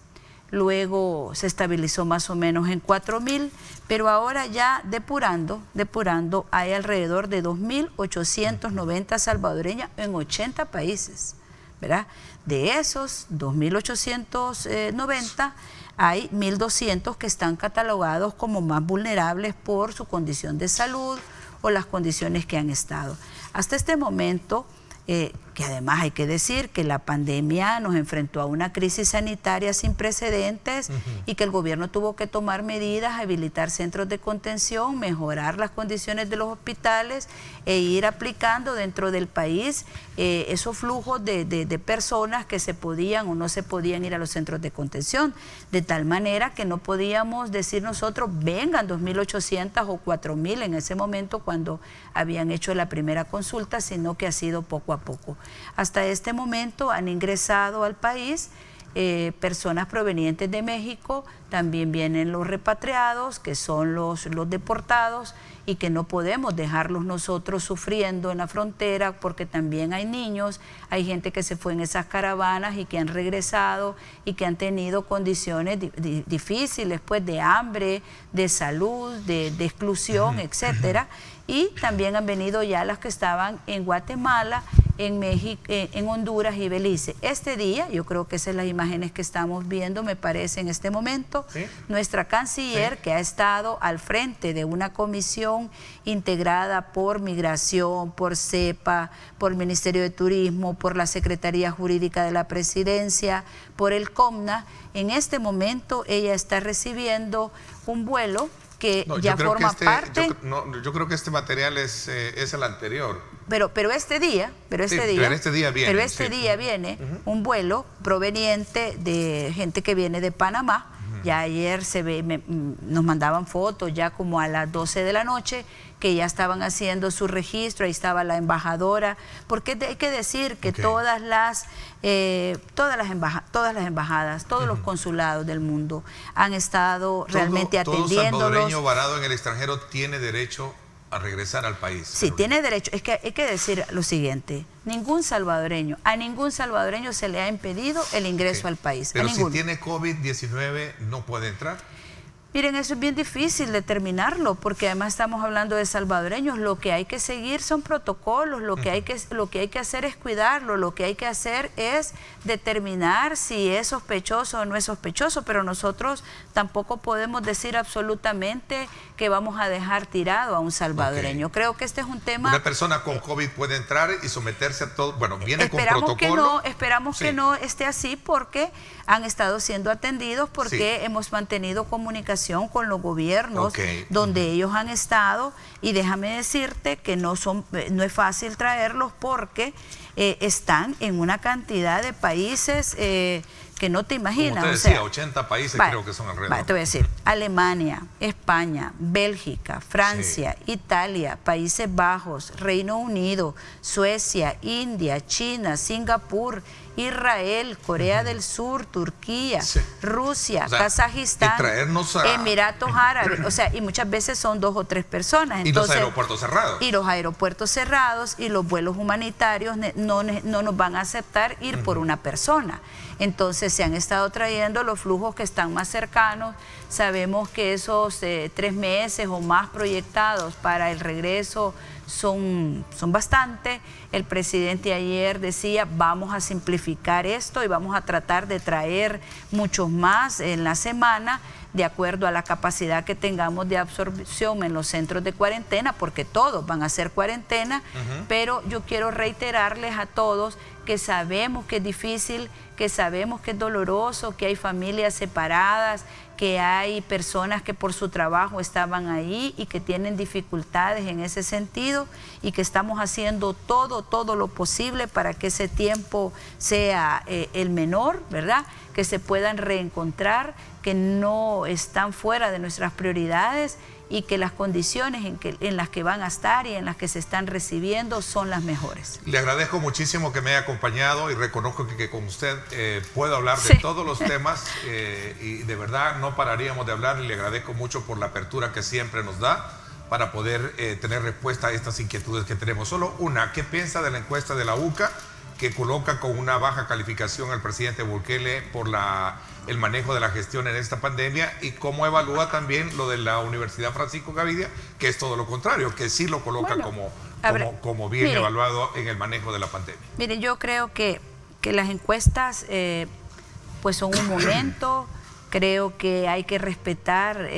Luego se estabilizó más o menos en 4.000, pero ahora ya depurando, hay alrededor de 2.890 salvadoreños en 80 países, ¿verdad? De esos 2.890, hay 1.200 que están catalogados como más vulnerables por su condición de salud o las condiciones que han estado. Hasta este momento, que además hay que decir que la pandemia nos enfrentó a una crisis sanitaria sin precedentes y que el gobierno tuvo que tomar medidas, habilitar centros de contención, mejorar las condiciones de los hospitales e ir aplicando dentro del país esos flujos de personas que se podían o no se podían ir a los centros de contención, de tal manera que no podíamos decir nosotros, vengan 2.800 o 4.000 en ese momento cuando habían hecho la primera consulta, sino que ha sido poco a poco. Hasta este momento han ingresado al país personas provenientes de México, también vienen los repatriados, que son los deportados, y que no podemos dejarlos nosotros sufriendo en la frontera, porque también hay niños, hay gente que se fue en esas caravanas y que han regresado y que han tenido condiciones difíciles, pues, de hambre, de salud, de exclusión, etcétera. Y también han venido ya las que estaban en Guatemala, en México, en Honduras y Belice. Este día, yo creo que esas son las imágenes que estamos viendo, me parece, en este momento, ¿sí? Nuestra canciller, que ha estado al frente de una comisión integrada por Migración, por CEPA, por el Ministerio de Turismo, por la Secretaría Jurídica de la Presidencia, por el COMNA. En este momento ella está recibiendo un vuelo que ya forma parte... Yo creo que este material es el anterior. Pero este día viene un vuelo proveniente de gente que viene de Panamá. Ya ayer nos mandaban fotos ya como a las 12 de la noche que ya estaban haciendo su registro, ahí estaba la embajadora, porque hay que decir que todas las embajadas, todos los consulados del mundo han estado realmente atendiéndolos. Todo salvadoreño varado en el extranjero tiene derecho a regresar al país. Sí, tiene derecho. Es que hay que decir lo siguiente, a ningún salvadoreño se le ha impedido el ingreso al país. Pero si tiene COVID-19 no puede entrar. Miren, eso es bien difícil determinarlo, porque además estamos hablando de salvadoreños. Lo que hay que seguir son protocolos, lo que hay que hacer es cuidarlo, lo que hay que hacer es determinar si es sospechoso o no es sospechoso, pero nosotros tampoco podemos decir absolutamente que vamos a dejar tirado a un salvadoreño. Creo que este es un tema... Una persona con COVID puede entrar y someterse a todo, bueno, viene con protocolo. Esperamos que no esté así, porque han estado siendo atendidos, porque hemos mantenido comunicación con los gobiernos donde ellos han estado, y déjame decirte que no es fácil traerlos, porque están en una cantidad de países que no te imaginas. Como usted decía, 80 países creo que son alrededor. Te voy a decir, Alemania, España, Bélgica, Francia, Italia, Países Bajos, Reino Unido, Suecia, India, China, Singapur, Israel, Corea del Sur, Turquía, Rusia, Kazajistán, Emiratos Árabes, o sea, y muchas veces son 2 o 3 personas. Entonces, y los aeropuertos cerrados. Y los aeropuertos cerrados, y los vuelos humanitarios no nos van a aceptar ir por una persona. Entonces se han estado trayendo los flujos que están más cercanos. Sabemos que esos 3 meses o más proyectados para el regreso son bastante. El presidente ayer decía, vamos a simplificar amplificar esto y vamos a tratar de traer muchos más en la semana, de acuerdo a la capacidad que tengamos de absorción en los centros de cuarentena, porque todos van a hacer cuarentena, pero yo quiero reiterarles a todos que sabemos que es difícil, que sabemos que es doloroso, que hay familias separadas, que hay personas que por su trabajo estaban ahí y que tienen dificultades en ese sentido, y que estamos haciendo todo lo posible para que ese tiempo sea el menor, ¿verdad? Que se puedan reencontrar, que no están fuera de nuestras prioridades y que las condiciones en las que van a estar y en las que se están recibiendo son las mejores. Le agradezco muchísimo que me haya acompañado y reconozco que con usted puedo hablar de todos los temas y de verdad no pararíamos de hablar, y le agradezco mucho por la apertura que siempre nos da para poder tener respuesta a estas inquietudes que tenemos. Solo una, ¿qué piensa de la encuesta de la UCA que coloca con una baja calificación al presidente Bukele por el manejo de la gestión en esta pandemia, y cómo evalúa también lo de la Universidad Francisco Gavidia, que es todo lo contrario, que sí lo coloca como bien evaluado en el manejo de la pandemia? Miren, yo creo que las encuestas pues son un momento, creo que hay que respetar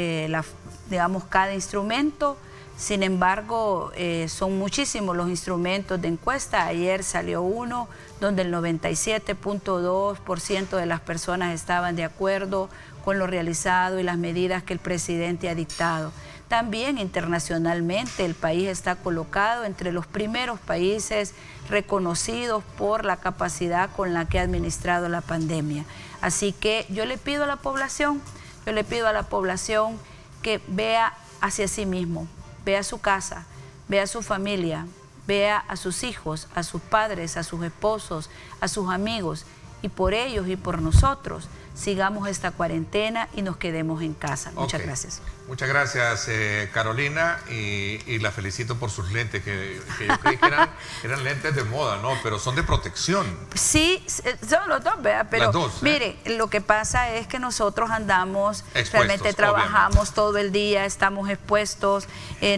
digamos, cada instrumento. Sin embargo, son muchísimos los instrumentos de encuesta. Ayer salió uno donde el 97.2% de las personas estaban de acuerdo con lo realizado y las medidas que el presidente ha dictado. También internacionalmente el país está colocado entre los primeros países reconocidos por la capacidad con la que ha administrado la pandemia. Así que yo le pido a la población que vea hacia sí mismo, vea su casa, vea su familia, vea a sus hijos, a sus padres, a sus esposos, a sus amigos, y por ellos y por nosotros sigamos esta cuarentena y nos quedemos en casa. Muchas gracias. Muchas gracias, Carolina, y la felicito por sus lentes, que yo creí que eran lentes de moda, ¿no? Pero son de protección. Sí, son los dos, ¿verdad? Pero las dos, mire, lo que pasa es que nosotros andamos, realmente trabajamos obviamente todo el día, estamos expuestos,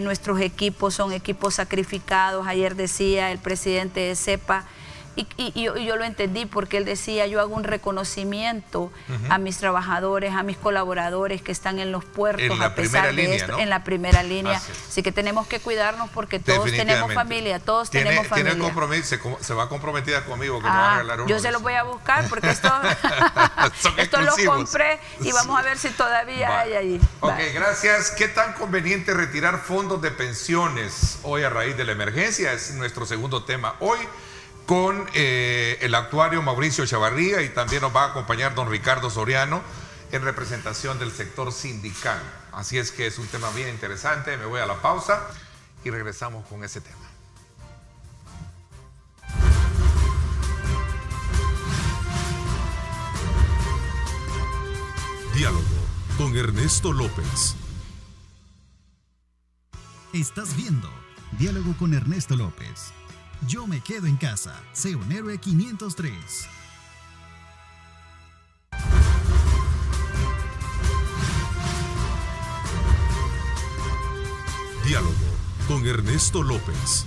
nuestros equipos son equipos sacrificados. Ayer decía el presidente de CEPA, y yo lo entendí porque él decía, yo hago un reconocimiento a mis trabajadores, a mis colaboradores que están en los puertos a pesar de esto, ¿no? En la primera línea. Así que tenemos que cudarnos porque todos tenemos familia, todos tenemos familia. ¿Tiene compromiso? ¿Se va comprometida conmigo que me va a regalar uno? Yo se los voy a buscar porque esto lo compré y vamos a ver si todavía hay ahí. Ok, gracias. ¿Qué tan conveniente retirar fondos de pensiones hoy a raíz de la emergencia? Es nuestro segundo tema hoy, con el actuario Mauricio Chavarría, y también nos va a acompañar don Ricardo Soriano en representación del sector sindical. Así es que es un tema bien interesante. Me voy a la pausa y regresamos con ese tema. Diálogo con Ernesto López. Estás viendo Diálogo con Ernesto López. Yo me quedo en casa. Sé un héroe 503. Diálogo con Ernesto López.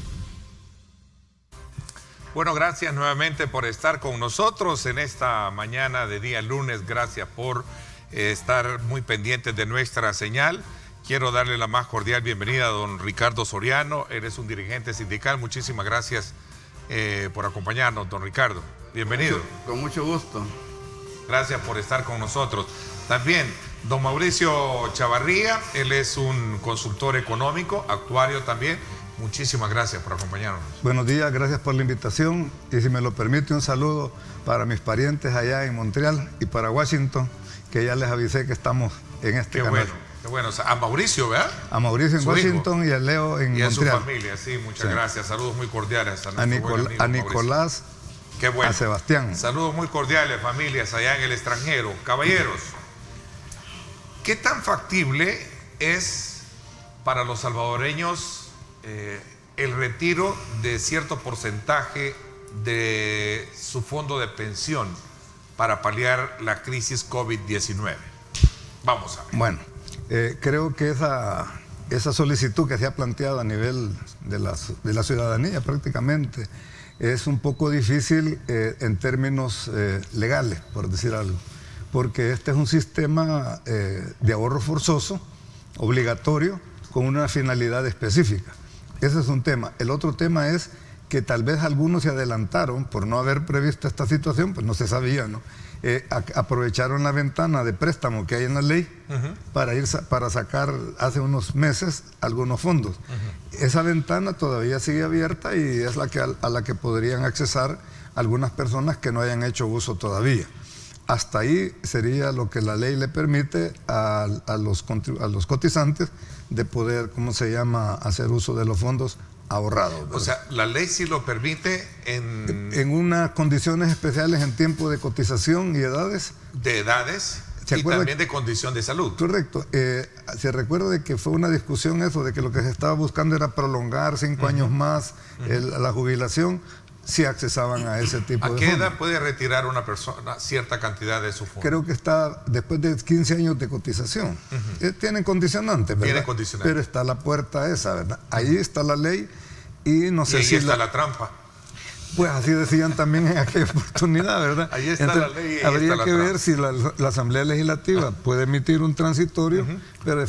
Bueno, gracias nuevamente por estar con nosotros en esta mañana de día lunes. Gracias por estar muy pendientes de nuestra señal. Quiero darle la más cordial bienvenida a don Ricardo Soriano. Eres un dirigente sindical. Muchísimas gracias por acompañarnos, don Ricardo. Bienvenido. Con mucho gusto. Gracias por estar con nosotros. También don Mauricio Chavarría, él es un consultor económico, actuario también. Muchísimas gracias por acompañarnos. Buenos días, gracias por la invitación. Y si me lo permite, un saludo para mis parientes allá en Montreal y para Washington, que ya les avisé que estamos en este canal. Bueno. Bueno, a Mauricio, ¿verdad? A Mauricio en Washington y a Leo en Montreal. Y a su familia, sí, muchas gracias. Saludos muy cordiales a Nicolás, qué bueno. A Sebastián. Saludos muy cordiales, familias allá en el extranjero. Caballeros, ¿qué tan factible es para los salvadoreños el retiro de cierto porcentaje de su fondo de pensión para paliar la crisis COVID-19? Vamos a ver. Bueno. Creo que esa solicitud que se ha planteado a nivel de la ciudadanía prácticamente, es un poco difícil en términos legales, por decir algo, porque este es un sistema de ahorro forzoso, obligatorio, con una finalidad específica. Ese es un tema. El otro tema es que tal vez algunos se adelantaron por no haber previsto esta situación, pues no se sabía, ¿no? Aprovecharon la ventana de préstamo que hay en la ley para sacar hace unos meses algunos fondos. Esa ventana todavía sigue abierta y es a la que podrían accesar algunas personas que no hayan hecho uso todavía. Hasta ahí sería lo que la ley le permite a los cotizantes de poder, ¿cómo se llama?, hacer uso de los fondos ahorrados, ¿verdad? O sea, la ley sí lo permite en unas condiciones especiales en tiempo de cotización y edades. De edades y también de condición de salud. Correcto. Se recuerda de que fue una discusión eso, de que lo que se estaba buscando era prolongar 5 años más la jubilación, si accesaban a ese tipo de fondos. ¿A qué edad puede retirar una persona cierta cantidad de su fondo? Creo que está después de 15 años de cotización. Tienen condicionantes, ¿verdad? Tienen condicionantes. Pero está la puerta esa, ¿verdad? Ahí está la ley y no sé y ahí si está la trampa. Pues así decían también en aquella oportunidad, ¿verdad? Ahí está la ley. Habría que ver si la Asamblea Legislativa puede emitir un transitorio, pero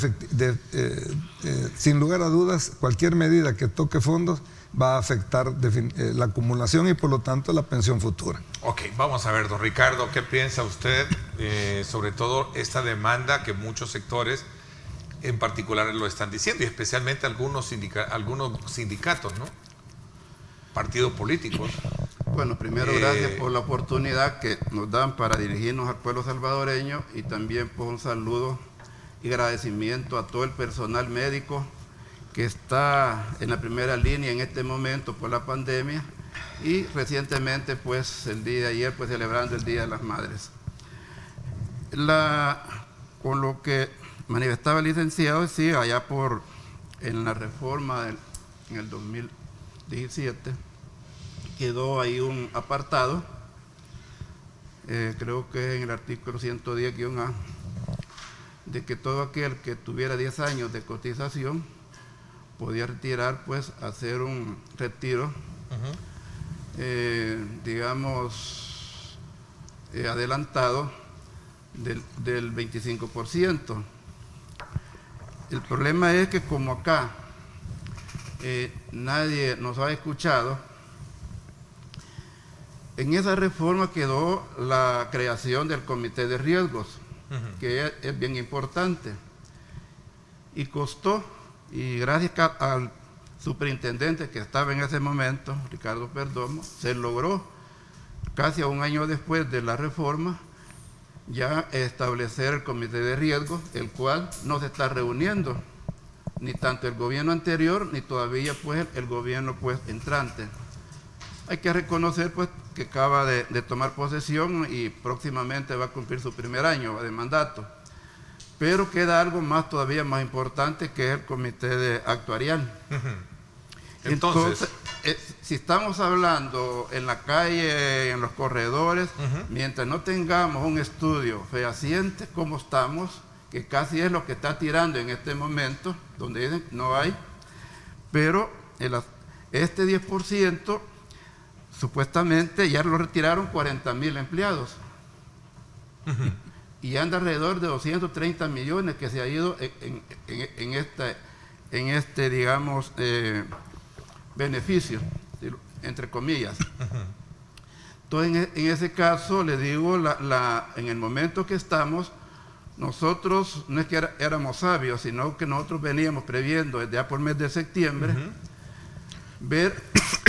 sin lugar a dudas, cualquier medida que toque fondos va a afectar la acumulación y por lo tanto la pensión futura. Ok, vamos a ver, don Ricardo, ¿qué piensa usted sobre todo esta demanda que muchos sectores en particular lo están diciendo, y especialmente algunos sindicatos, ¿no? Partidos políticos? Bueno, primero gracias por la oportunidad que nos dan para dirigirnos al pueblo salvadoreño, y también pues un saludo y agradecimiento a todo el personal médico que está en la primera línea en este momento por la pandemia, y recientemente pues el día de ayer pues celebrando el Día de las Madres. Con lo que manifestaba el licenciado, sí, allá en la reforma en el 2017 quedó ahí un apartado, creo que en el artículo 110-A, de que todo aquel que tuviera 10 años de cotización podía retirar, pues hacer un retiro, digamos, adelantado del 25%. El problema es que como acá nadie nos ha escuchado, en esa reforma quedó la creación del comité de riesgos, que es bien importante, y costó, y gracias al superintendente que estaba en ese momento, Ricardo Perdomo, se logró casi a un año después de la reforma ya establecer el comité de riesgos, el cual no se está reuniendo, ni tanto el gobierno anterior, ni todavía pues el gobierno pues entrante. Hay que reconocer pues que acaba de tomar posesión y próximamente va a cumplir su primer año de mandato. Pero queda algo más todavía más importante, que es el comité actuarial. Entonces, si estamos hablando en la calle, en los corredores, mientras no tengamos un estudio fehaciente cómo estamos, que casi es lo que está tirando en este momento, donde dicen no hay, pero este 10% supuestamente ya lo retiraron 40,000 empleados. Y anda alrededor de 230 millones que se ha ido en este digamos, beneficio, entre comillas. Entonces, en ese caso, le digo, en el momento que estamos, nosotros no es que éramos sabios, sino que nosotros veníamos previendo desde por el mes de septiembre, ver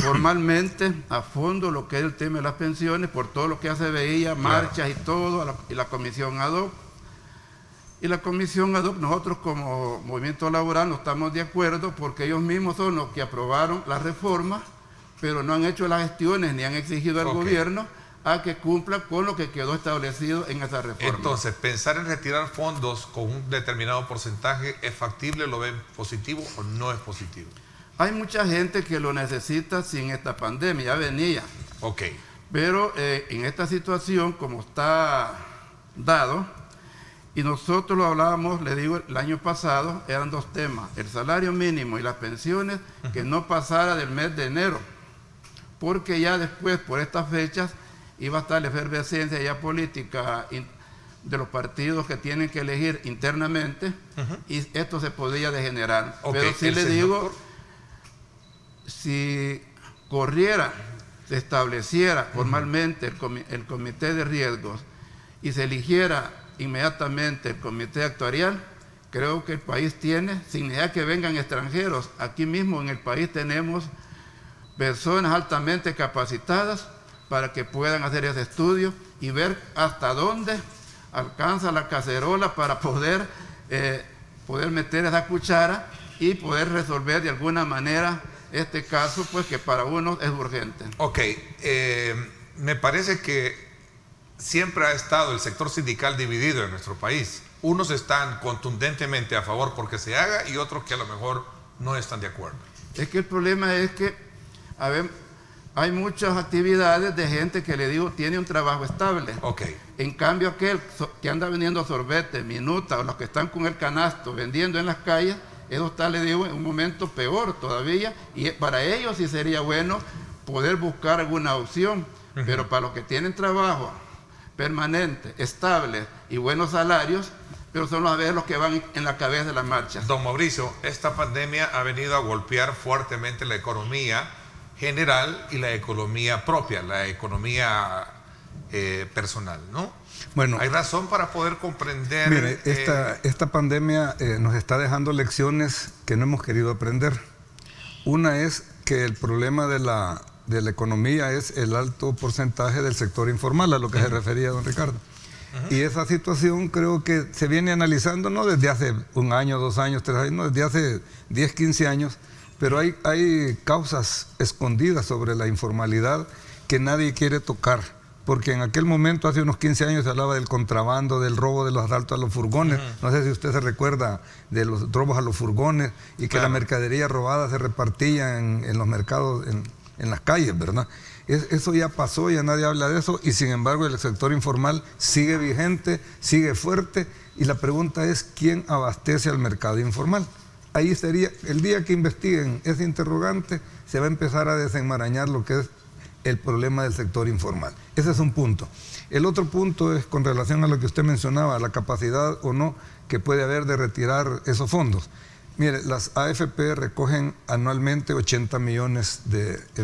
formalmente a fondo lo que es el tema de las pensiones, por todo lo que ya se veía, marchas y todo, y la comisión ad hoc. Y la comisión ad hoc, nosotros como movimiento laboral no estamos de acuerdo, porque ellos mismos son los que aprobaron la reforma, pero no han hecho las gestiones ni han exigido al gobierno a que cumpla con lo que quedó establecido en esa reforma. Entonces, pensar en retirar fondos con un determinado porcentaje, ¿es factible? ¿Lo ven positivo o no es positivo? Hay mucha gente que lo necesita sin esta pandemia, ya venía. Ok. Pero en esta situación, como está dado, y nosotros lo hablábamos, le digo, el año pasado, eran dos temas, el salario mínimo y las pensiones, que no pasara del mes de enero. porque ya después, por estas fechas, iba a estar la efervescencia ya política de los partidos que tienen que elegir internamente, y esto se podría degenerar. Pero sí le digo, si corriera, se estableciera formalmente el comité de riesgos y se eligiera inmediatamente el comité actuarial, creo que el país tiene, sin necesidad que vengan extranjeros, aquí mismo en el país tenemos personas altamente capacitadas para que puedan hacer ese estudio y ver hasta dónde alcanza la cacerola para poder meter esa cuchara y poder resolver de alguna manera este caso, pues que para uno es urgente. Ok, me parece que siempre ha estado el sector sindical dividido en nuestro país. Unos están contundentemente a favor porque se haga y otros que a lo mejor no están de acuerdo. Es que el problema es que, a ver, hay muchas actividades de gente que, le digo, tiene un trabajo estable. Okay. En cambio, aquel que anda vendiendo sorbete, minuta, o los que están con el canasto vendiendo en las calles, eso está, le digo, en un momento peor todavía, y para ellos sí sería bueno poder buscar alguna opción, pero para los que tienen trabajo permanente, estable y buenos salarios, pero son a veces los que van en la cabeza de las marchas. Don Mauricio, esta pandemia ha venido a golpear fuertemente la economía general y la economía propia, la economía personal, ¿no? Bueno, hay razón para poder comprender. Mire, esta pandemia nos está dejando lecciones que no hemos querido aprender. Una es que el problema de la economía es el alto porcentaje del sector informal, a lo que se refería don Ricardo. Y esa situación creo que se viene analizando no desde hace 1 año, 2 años, 3 años, no, desde hace 10, 15 años, pero hay causas escondidas sobre la informalidad que nadie quiere tocar. Porque en aquel momento, hace unos 15 años, se hablaba del contrabando, del robo de los asaltos a los furgones. No sé si usted se recuerda de los robos a los furgones y que la mercadería robada se repartía en los mercados, en las calles, ¿verdad? Eso ya pasó, ya nadie habla de eso, y sin embargo el sector informal sigue vigente, sigue fuerte, y la pregunta es, ¿quién abastece al mercado informal? Ahí sería, el día que investiguen ese interrogante, se va a empezar a desenmarañar lo que es el problema del sector informal. Ese es un punto. El otro punto es con relación a lo que usted mencionaba, la capacidad o no que puede haber de retirar esos fondos. Mire, las AFP recogen anualmente 80 millones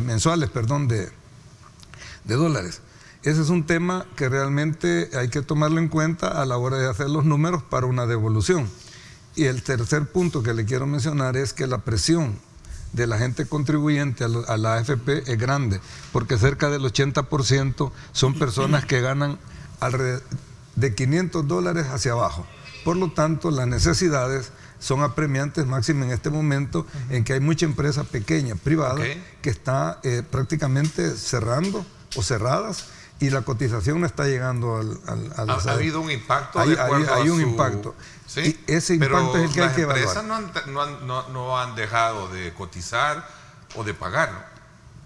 mensuales de dólares. Ese es un tema que realmente hay que tomarlo en cuenta a la hora de hacer los números para una devolución. Y el tercer punto que le quiero mencionar es que la presión de la gente contribuyente a la AFP es grande, porque cerca del 80% son personas que ganan alrededor de $500 hacia abajo. Por lo tanto, las necesidades son apremiantes, máximo en este momento en que hay mucha empresa pequeña, privada, que está prácticamente cerrando o cerradas, y la cotización no está llegando ¿Ha habido un impacto? Hay un impacto. ¿Sí? Y ese impacto es el que hay que evaluar. Las empresas no han dejado de cotizar o de pagar, ¿no?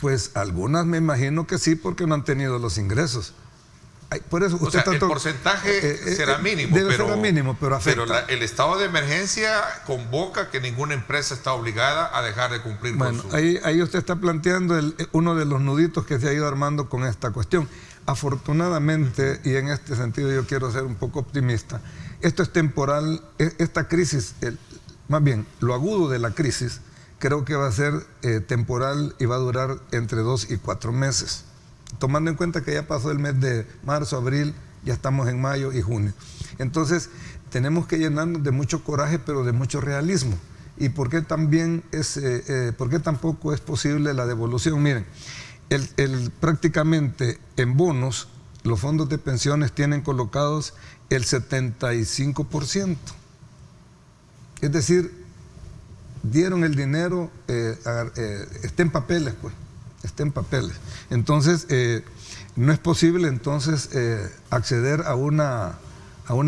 Pues algunas me imagino que sí, porque no han tenido los ingresos. Por eso usted el porcentaje será mínimo. Debe ser mínimo, pero afecta. Pero el estado de emergencia convoca que ninguna empresa está obligada a dejar de cumplir con su... Ahí usted está planteando uno de los nuditos que se ha ido armando con esta cuestión. Afortunadamente, y en este sentido yo quiero ser un poco optimista, esto es temporal. Esta crisis, más bien, lo agudo de la crisis, creo que va a ser temporal y va a durar entre 2 y 4 meses. Tomando en cuenta que ya pasó el mes de marzo, abril, ya estamos en mayo y junio. Entonces, tenemos que llenarnos de mucho coraje, pero de mucho realismo. ¿Y por qué por qué tampoco es posible la devolución? Miren, prácticamente en bonos, los fondos de pensiones tienen colocados el 75%. Es decir, dieron el dinero, está en papeles, pues. Está en papeles. Entonces, no es posible entonces acceder a una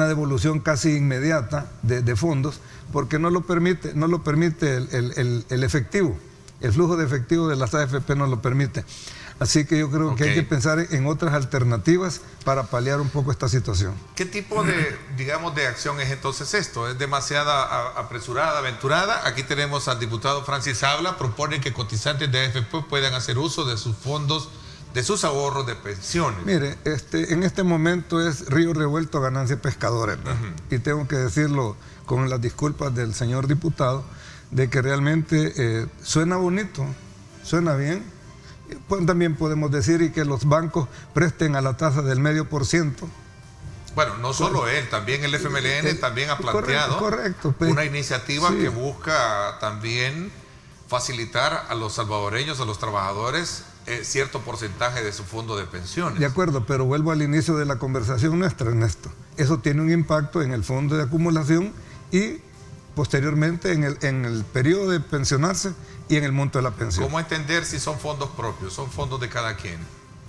devolución casi inmediata de fondos, porque no lo permite el efectivo. El flujo de efectivo de las AFP no lo permite. Así que yo creo que hay que pensar en otras alternativas para paliar un poco esta situación. ¿Qué tipo de, digamos, de acción es entonces esto? ¿Es demasiada apresurada, aventurada? Aquí tenemos al diputado Francis Sabla, propone que cotizantes de AFP puedan hacer uso de sus fondos, de sus ahorros de pensiones. Mire, en este momento es río revuelto, ganancia pescadores, ¿verdad? Y tengo que decirlo con las disculpas del señor diputado, de que realmente suena bonito, suena bien. Pues también podemos decir y que los bancos presten a la tasa del 0,5%. Bueno, no solo él, también el FMLN también ha planteado una iniciativa que busca también facilitar a los salvadoreños, a los trabajadores, cierto porcentaje de su fondo de pensiones. De acuerdo, pero vuelvo al inicio de la conversación nuestra, Ernesto. Eso tiene un impacto en el fondo de acumulación y posteriormente en el periodo de pensionarse y en el monto de la pensión. ¿Cómo entender si son fondos propios, son fondos de cada quien?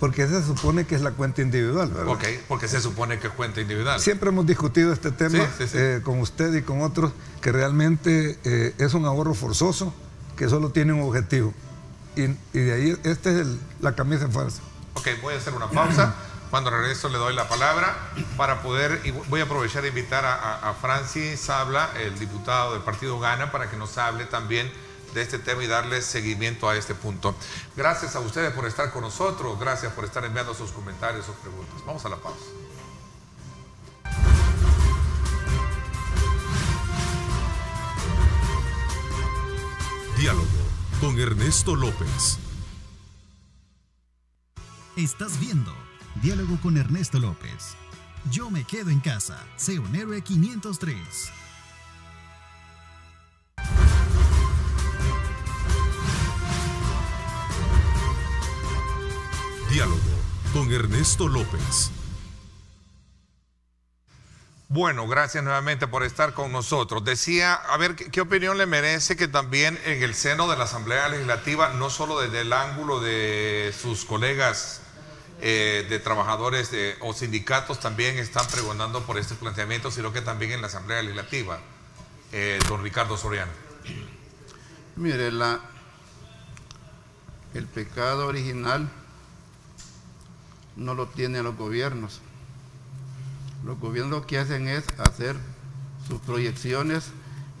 Porque se supone que es la cuenta individual, ¿verdad? Ok, porque se supone que es cuenta individual. Siempre hemos discutido este tema con usted y con otros, que realmente es un ahorro forzoso que solo tiene un objetivo. Y de ahí, esta es la camisa en falsa. Ok, voy a hacer una pausa. Cuando regreso le doy la palabra para poder, y voy a aprovechar de invitar a Francis Sabla, el diputado del partido Gana, para que nos hable también de este tema y darle seguimiento a este punto. Gracias a ustedes por estar con nosotros, gracias por estar enviando sus comentarios, sus preguntas. Vamos a la pausa. Diálogo con Ernesto López. Estás viendo Diálogo con Ernesto López. Yo me quedo en casa. Sé un héroe 503. Diálogo con Ernesto López. Bueno, gracias nuevamente por estar con nosotros. Decía, a ver, ¿qué opinión le merece que también en el seno de la Asamblea Legislativa, no solo desde el ángulo de sus colegas de trabajadores o sindicatos también están pregonando por este planteamiento, sino que también en la Asamblea Legislativa, don Ricardo Soriano? Mire, el pecado original no lo tienen los gobiernos. Los gobiernos lo que hacen es hacer sus proyecciones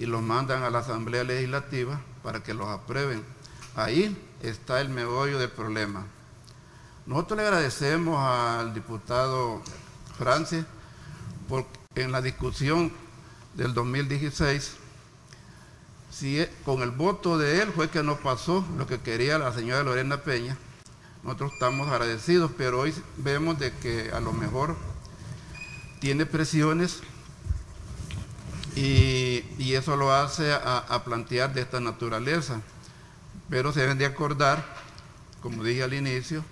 y los mandan a la Asamblea Legislativa para que los aprueben. Ahí está el meollo del problema. Nosotros le agradecemos al diputado Francis porque en la discusión del 2016, con el voto de él fue que no pasó lo que quería la señora Lorena Peña. Nosotros estamos agradecidos, pero hoy vemos de que a lo mejor tiene presiones y eso lo hace a plantear de esta naturaleza. Pero se deben de acordar, como dije al inicio,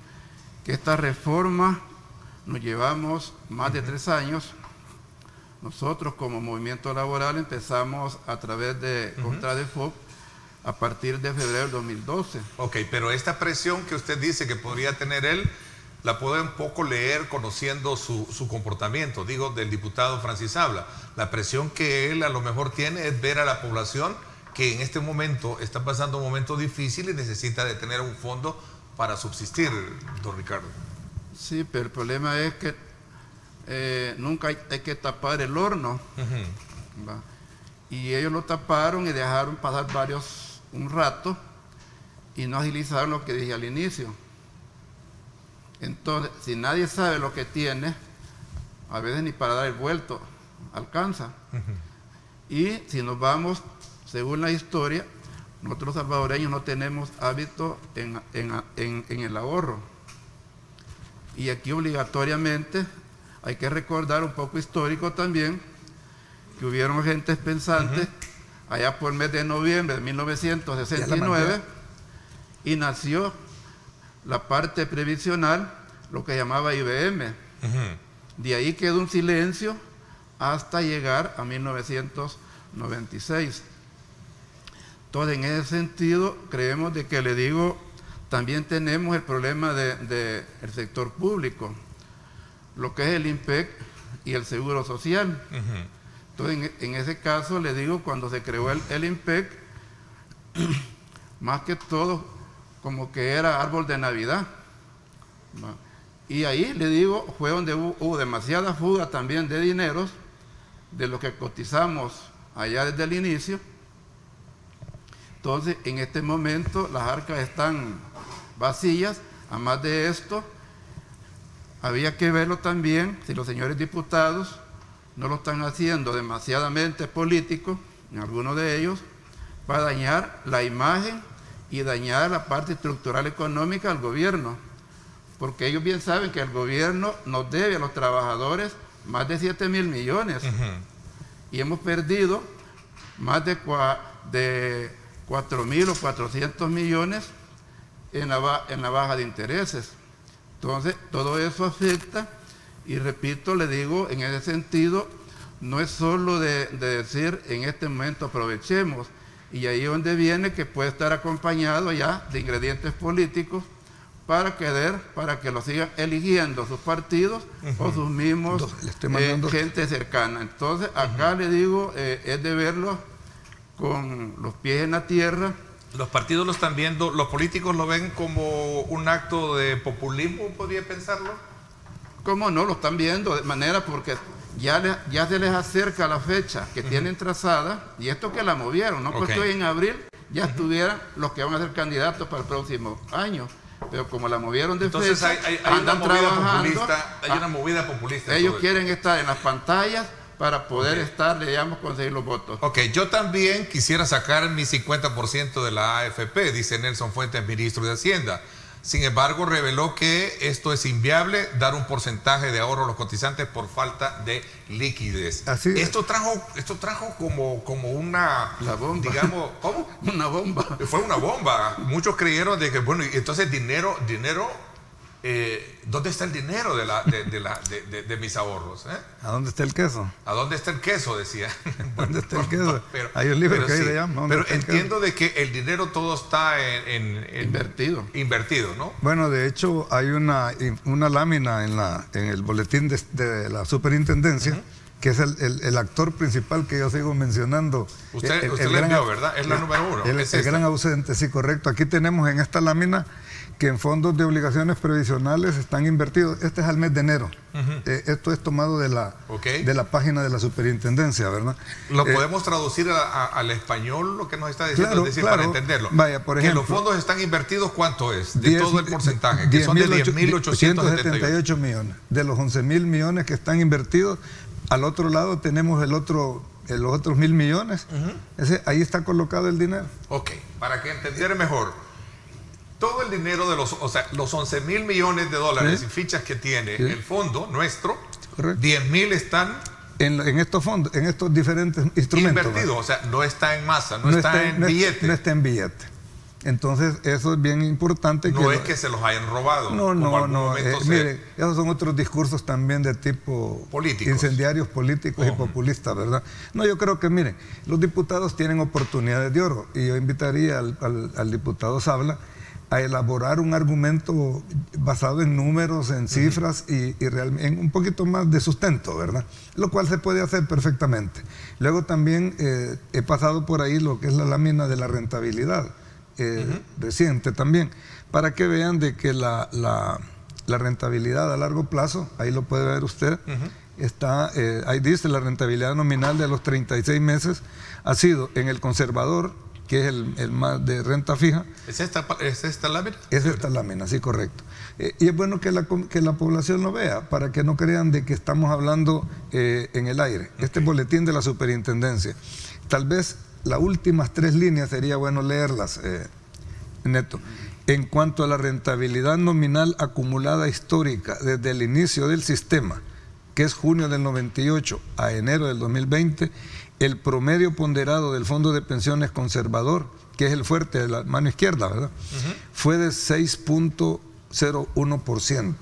que esta reforma nos llevamos más de 3 años. Nosotros como movimiento laboral empezamos a través de Contradefop a partir de febrero del 2012. Ok, pero esta presión que usted dice que podría tener él, la puedo un poco leer conociendo su comportamiento, digo, del diputado Francis Sabla. La presión que él a lo mejor tiene es ver a la población que en este momento está pasando un momento difícil y necesita de tener un fondo para subsistir, don Ricardo. Sí, pero el problema es que nunca hay que tapar el horno. Y ellos lo taparon y dejaron pasar un rato y no agilizaron lo que dije al inicio. Entonces, si nadie sabe lo que tiene, a veces ni para dar el vuelto alcanza. Y si nos vamos, según la historia, nosotros salvadoreños no tenemos hábito en el ahorro. Y aquí obligatoriamente hay que recordar un poco histórico también, que hubieron gentes pensantes allá por el mes de noviembre de 1969 y nació la parte previsional, lo que llamaba IBM. De ahí quedó un silencio hasta llegar a 1996. Entonces, en ese sentido, creemos de que, le digo, también tenemos el problema del sector público, lo que es el INPEC y el Seguro Social. Entonces, en ese caso, le digo, cuando se creó el INPEC, más que todo, como que era árbol de Navidad. Y ahí, le digo, fue donde hubo demasiada fuga también de dineros, de lo que cotizamos allá desde el inicio. Entonces, en este momento, las arcas están vacías. Además de esto, había que verlo también, si los señores diputados no lo están haciendo demasiadamente político, en algunos de ellos, para dañar la imagen y dañar la parte estructural económica del gobierno. Porque ellos bien saben que el gobierno nos debe a los trabajadores más de 7.000 millones. Y hemos perdido más de 4.000 o 400 millones en la baja de intereses. Entonces, todo eso afecta, y repito, le digo, en ese sentido, no es solo de decir en este momento aprovechemos, y ahí es donde viene que puede estar acompañado ya de ingredientes políticos para que lo sigan eligiendo sus partidos o sus mismos gente cercana. Entonces, acá le digo, es de verlo con los pies en la tierra. Los partidos lo están viendo, los políticos lo ven como un acto de populismo, ¿podría pensarlo? ¿Cómo no? Lo están viendo de manera porque ya se les acerca la fecha que tienen trazada, y esto que la movieron, ¿no? Porque hoy en abril ya estuvieran los que van a ser candidatos para el próximo año. Pero como la movieron de entonces fecha, hay andan trabajando. Hay una movida populista. Ellos quieren estar en las pantallas para poder conseguir los votos. Ok, yo también quisiera sacar mi 50% de la AFP, dice Nelson Fuentes, ministro de Hacienda. Sin embargo, reveló que esto es inviable, dar un porcentaje de ahorro a los cotizantes por falta de liquidez. Así es. Esto trajo como una... La bomba. Digamos, ¿cómo? Una bomba. Fue una bomba. Muchos creyeron de que, bueno, entonces dinero... ¿dónde está el dinero de mis ahorros? ¿A dónde está el queso? ¿A dónde está el queso? Decía. ¿Dónde está el queso? Hay un libro que ahí le llama. Pero entiendo de que el dinero todo está invertido, ¿no? Bueno, de hecho hay una lámina en el boletín de la superintendencia, que es el actor principal que yo sigo mencionando. Usted le envió, ¿verdad? Es la número 1. El gran ausente, sí, correcto. Aquí tenemos en esta lámina que en fondos de obligaciones previsionales están invertidos. Este es al mes de enero. Esto es tomado de la página de la superintendencia, ¿verdad? ¿Lo podemos traducir al español lo que nos está diciendo? Claro, es decir, claro. Para entenderlo. Vaya, por ejemplo, que los fondos están invertidos, ¿cuánto es? De todo el porcentaje, que son de 10.878 millones. De los 11.000 millones que están invertidos, al otro lado tenemos los otros 1.000 millones. Ahí está colocado el dinero. Ok, para que entendiera mejor. Todo el dinero de los 11.000 millones de dólares y fichas que tiene el fondo nuestro, 10.000 están en estos fondos, en estos diferentes instrumentos. Invertidos, o sea, no está en masa, no está en billete. No está en billete. Entonces, eso es bien importante. No es que se los hayan robado. No. Mire, esos son otros discursos también de tipo políticos, incendiarios políticos y populistas, ¿verdad? No, yo creo que, miren, los diputados tienen oportunidades de oro, y yo invitaría al diputado Sabla a elaborar un argumento basado en números, en cifras y realmente en un poquito más de sustento, ¿verdad? Lo cual se puede hacer perfectamente. Luego también he pasado por ahí lo que es la lámina de la rentabilidad reciente también, para que vean de que la rentabilidad a largo plazo, ahí lo puede ver usted, ahí dice la rentabilidad nominal de los 36 meses ha sido en el conservador, que es el más de renta fija. ¿Es esta lámina? Es esta lámina, sí, correcto. Y es bueno que la población lo vea, para que no crean de que estamos hablando en el aire. Este boletín de la superintendencia, tal vez las últimas 3 líneas sería bueno leerlas, Neto. En cuanto a la rentabilidad nominal acumulada histórica desde el inicio del sistema, que es junio del 98 a enero del 2020, el promedio ponderado del Fondo de Pensiones Conservador, que es el fuerte de la mano izquierda, ¿verdad? Fue de 6.01%.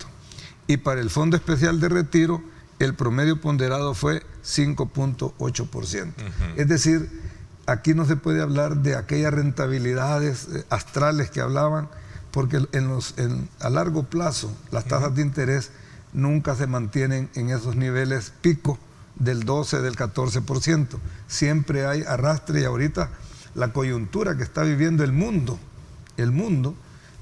Y para el Fondo Especial de Retiro, el promedio ponderado fue 5.8%. Es decir, aquí no se puede hablar de aquellas rentabilidades astrales que hablaban, porque a largo plazo las tasas de interés nunca se mantienen en esos niveles pico del 12, del 14%. Siempre hay arrastre, y ahorita la coyuntura que está viviendo el mundo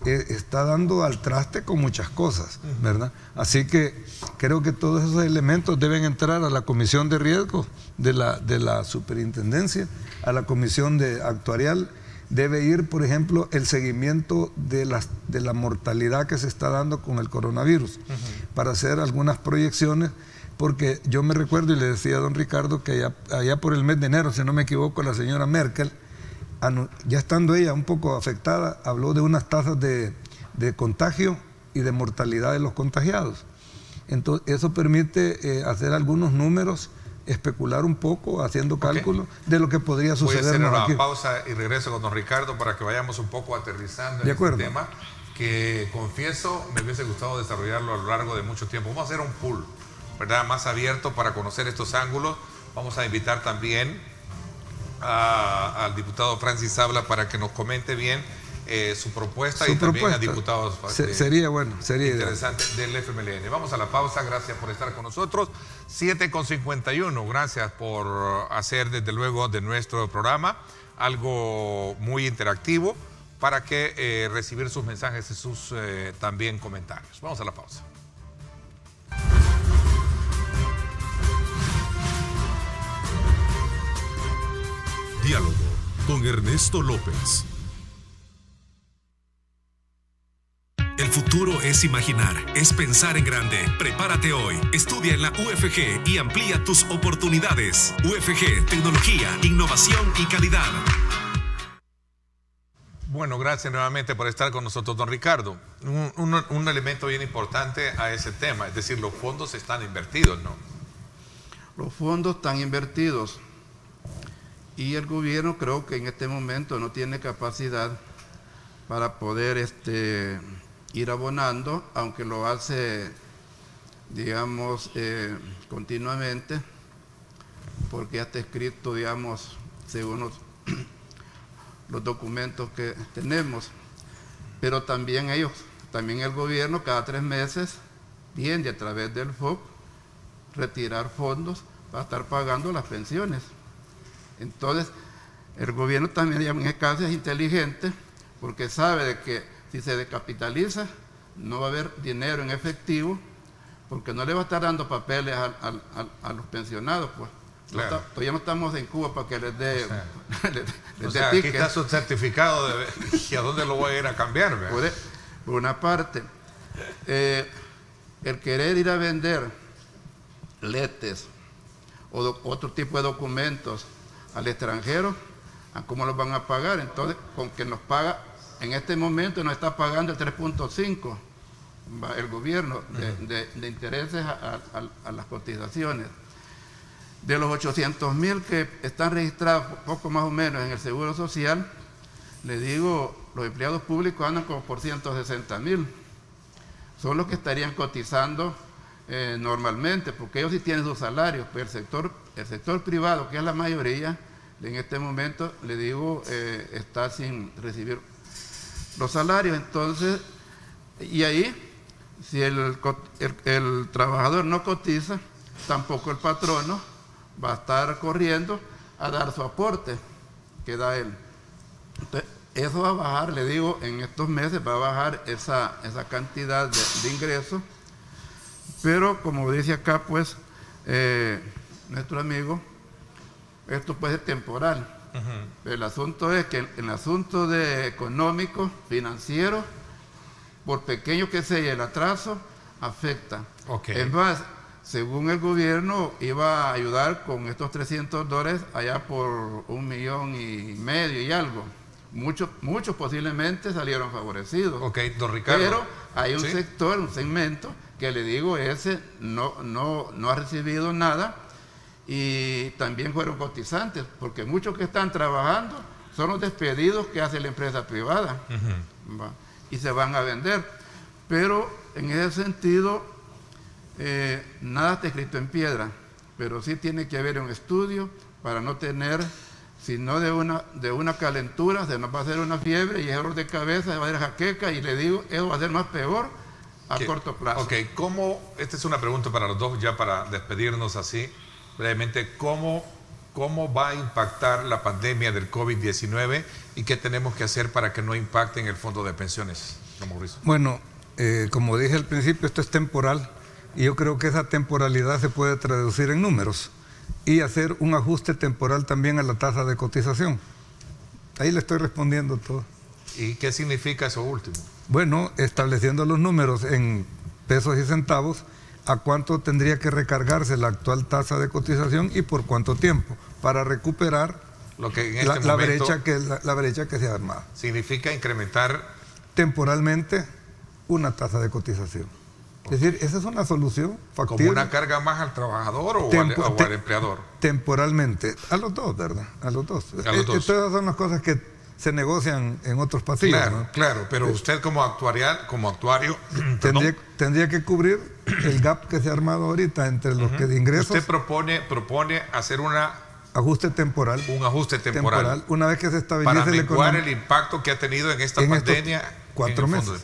está dando al traste con muchas cosas, ¿verdad? Así que creo que todos esos elementos deben entrar a la comisión de riesgos de la superintendencia, a la comisión de actuarial. Debe ir, por ejemplo, el seguimiento de la mortalidad que se está dando con el coronavirus, para hacer algunas proyecciones, porque yo me recuerdo y le decía a don Ricardo que allá por el mes de enero, si no me equivoco, la señora Merkel, ya estando ella un poco afectada, habló de unas tasas de contagio y de mortalidad de los contagiados. Entonces, eso permite hacer algunos números, especular un poco, haciendo cálculos de lo que podría suceder. Voy a hacer una pausa y regreso con don Ricardo para que vayamos un poco aterrizando en este tema, que confieso me hubiese gustado desarrollarlo a lo largo de mucho tiempo. Vamos a hacer un pool, ¿verdad?, más abierto para conocer estos ángulos. Vamos a invitar también al diputado Francis Sabla para que nos comente bien su propuesta y también a diputados. Sería bueno, sería interesante del FMLN. Vamos a la pausa, gracias por estar con nosotros. 7:51, gracias por hacer desde luego de nuestro programa algo muy interactivo para que recibir sus mensajes y sus también comentarios. Vamos a la pausa. Diálogo con Ernesto López. El futuro es imaginar, es pensar en grande. Prepárate hoy, estudia en la UFG y amplía tus oportunidades. UFG, tecnología, innovación y calidad. Bueno, gracias nuevamente por estar con nosotros, don Ricardo. Un elemento bien importante a ese tema, es decir, los fondos están invertidos, ¿no? Los fondos están invertidos y el gobierno creo que en este momento no tiene capacidad para poder ir abonando, aunque lo hace, digamos, continuamente, porque ya está escrito, digamos, según los documentos que tenemos. Pero también el gobierno cada 3 meses tiende a través del FOC retirar fondos para estar pagando las pensiones. Entonces, el gobierno también en este caso es inteligente, porque sabe de que si se descapitaliza, no va a haber dinero en efectivo, porque no le va a estar dando papeles a los pensionados, pues. Claro. Todavía no estamos en Cuba para que les dé... O sea, aquí está su certificado ¿y a dónde lo voy a ir a cambiar? Por una parte, el querer ir a vender letes o otro tipo de documentos al extranjero, ¿a cómo los van a pagar? Entonces, con que nos paga... En este momento nos está pagando el 3.5 el gobierno de intereses a las cotizaciones. De los 800.000 que están registrados, poco más o menos, en el Seguro Social, le digo, los empleados públicos andan como por 160.000. Son los que estarían cotizando normalmente, porque ellos sí tienen sus salarios, pero el sector privado, que es la mayoría, en este momento, le digo, está sin recibir los salarios. Entonces, y ahí, si el trabajador no cotiza, tampoco el patrono va a estar corriendo a dar su aporte que da él. Entonces, eso va a bajar, le digo, en estos meses va a bajar esa cantidad de ingresos, pero como dice acá, pues, nuestro amigo, esto puede ser temporal. El asunto es que en el asunto económico, financiero, por pequeño que sea el atraso, afecta. Es más, según el gobierno, iba a ayudar con estos $300 allá por $1,5 millones y algo. Muchos posiblemente salieron favorecidos. Don Ricardo. Pero hay un sector, un segmento, que le digo, ese no ha recibido nada. Y también fueron cotizantes, porque muchos que están trabajando son los despedidos que hace la empresa privada, y se van a vender. Pero en ese sentido, nada está escrito en piedra, pero sí tiene que haber un estudio para no tener, sino de una calentura, se nos va a hacer una fiebre y es dolor de cabeza, se va a hacer jaqueca, y le digo, eso va a ser más peor a corto plazo. Esta es una pregunta para los dos, ya para despedirnos así. Brevemente, ¿cómo va a impactar la pandemia del COVID-19 y qué tenemos que hacer para que no impacte en el fondo de pensiones? don Mauricio? Bueno, como dije al principio, esto es temporal y yo creo que esa temporalidad se puede traducir en números y hacer un ajuste temporal también a la tasa de cotización. Ahí le estoy respondiendo todo. ¿Y qué significa eso último? Bueno, estableciendo los números en pesos y centavos, a cuánto tendría que recargarse la actual tasa de cotización y por cuánto tiempo, para recuperar lo que en la brecha que se ha armado. Significa incrementar temporalmente una tasa de cotización. Es decir, esa es una solución factible. ¿Como una carga más al trabajador o al empleador? Temporalmente, a los dos, ¿verdad? A los dos. Todas son las cosas que se negocian en otros pasillos. Claro, ¿no? Claro, pero usted como actuario tendría que cubrir el gap que se ha armado ahorita entre los que de ingresos. Usted propone hacer un ajuste temporal. Una vez que se estabilice para menguar el impacto que ha tenido en esta pandemia. 4 meses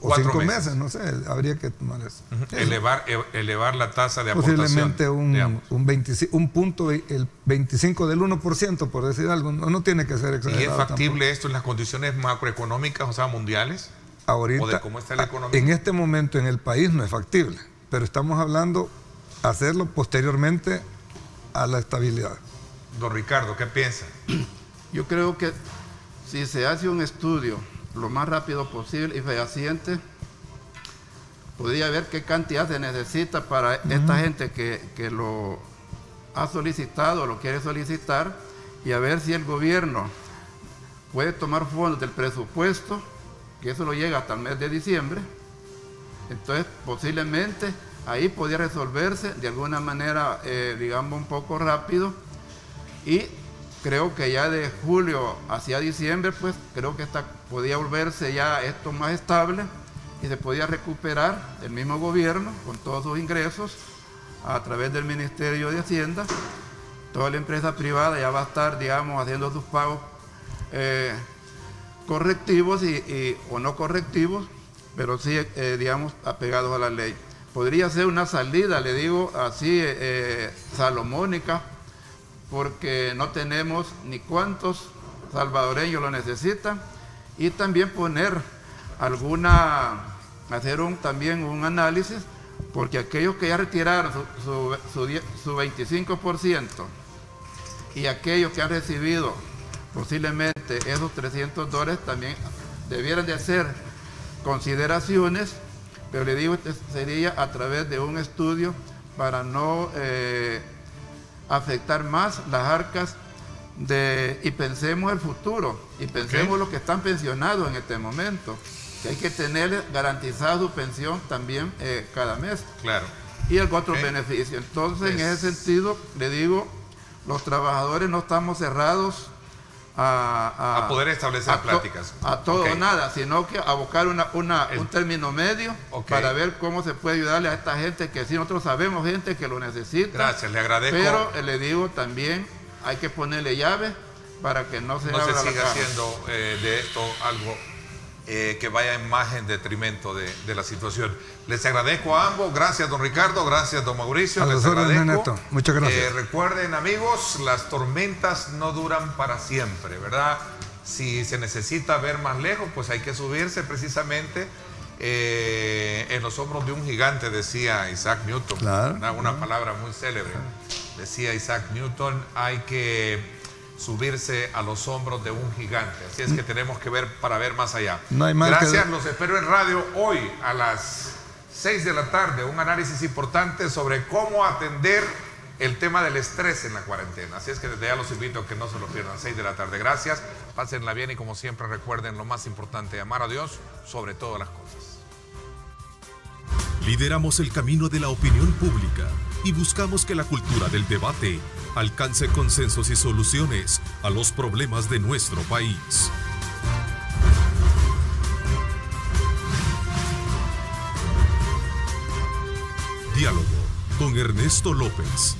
o 5 meses, no sé, habría que tomar eso. Elevar la tasa de aportación. Posiblemente un punto, el 25 del 1%, por decir algo, no tiene que ser exagerado. ¿Y es factible tampoco esto en las condiciones macroeconómicas, o sea, mundiales? Ahorita, ¿o de cómo está la economía? En este momento en el país no es factible, pero estamos hablando hacerlo posteriormente a la estabilidad. Don Ricardo, ¿qué piensa? Yo creo que si se hace un estudio lo más rápido posible y fehaciente, podría ver qué cantidad se necesita para esta gente que lo ha solicitado o lo quiere solicitar, y a ver si el gobierno puede tomar fondos del presupuesto, que eso lo llega hasta el mes de diciembre. Entonces posiblemente ahí podría resolverse de alguna manera, digamos, un poco rápido, y creo que ya de julio hacia diciembre, pues creo que podía volverse ya esto más estable y se podía recuperar el mismo gobierno con todos sus ingresos a través del Ministerio de Hacienda. Toda la empresa privada ya va a estar, digamos, haciendo sus pagos correctivos o no correctivos, pero sí, digamos, apegados a la ley. Podría ser una salida, le digo así, salomónica, porque no tenemos ni cuántos salvadoreños lo necesitan, y también hacer también un análisis, porque aquellos que ya retiraron su 25% y aquellos que han recibido posiblemente esos $300 también debieran de hacer consideraciones, pero le digo, sería a través de un estudio para no afectar más las arcas y pensemos el futuro, y pensemos los que están pensionados en este momento, que hay que tener garantizada su pensión también cada mes. Claro. Y el otro beneficio. Entonces, en ese sentido, le digo, los trabajadores no estamos cerrados a poder establecer pláticas. A todo o nada, sino que a buscar un término medio para ver cómo se puede ayudarle a esta gente, que si nosotros sabemos gente que lo necesita. Gracias, le agradezco. Pero le digo también, hay que ponerle llave para que no se abra la siga caja. haciendo de esto algo que vaya más en detrimento de la situación. Les agradezco a ambos. Gracias, don Ricardo. Gracias, don Mauricio. Les agradezco. Muchas gracias. Recuerden, amigos, las tormentas no duran para siempre, ¿verdad? Si se necesita ver más lejos, pues hay que subirse precisamente en los hombros de un gigante, decía Isaac Newton. Claro. Una palabra muy célebre. Decía Isaac Newton, hay que subirse a los hombros de un gigante. Así es que tenemos que ver para ver más allá. No hay más. Gracias, los espero en radio hoy a las 6 de la tarde. Un análisis importante sobre cómo atender el tema del estrés en la cuarentena. Así es que desde ya los invito a que no se lo pierdan. 6 de la tarde. Gracias, pásenla bien y como siempre recuerden lo más importante, amar a Dios sobre todas las cosas. Lideramos el camino de la opinión pública y buscamos que la cultura del debate alcance consensos y soluciones a los problemas de nuestro país. Diálogo con Ernesto López.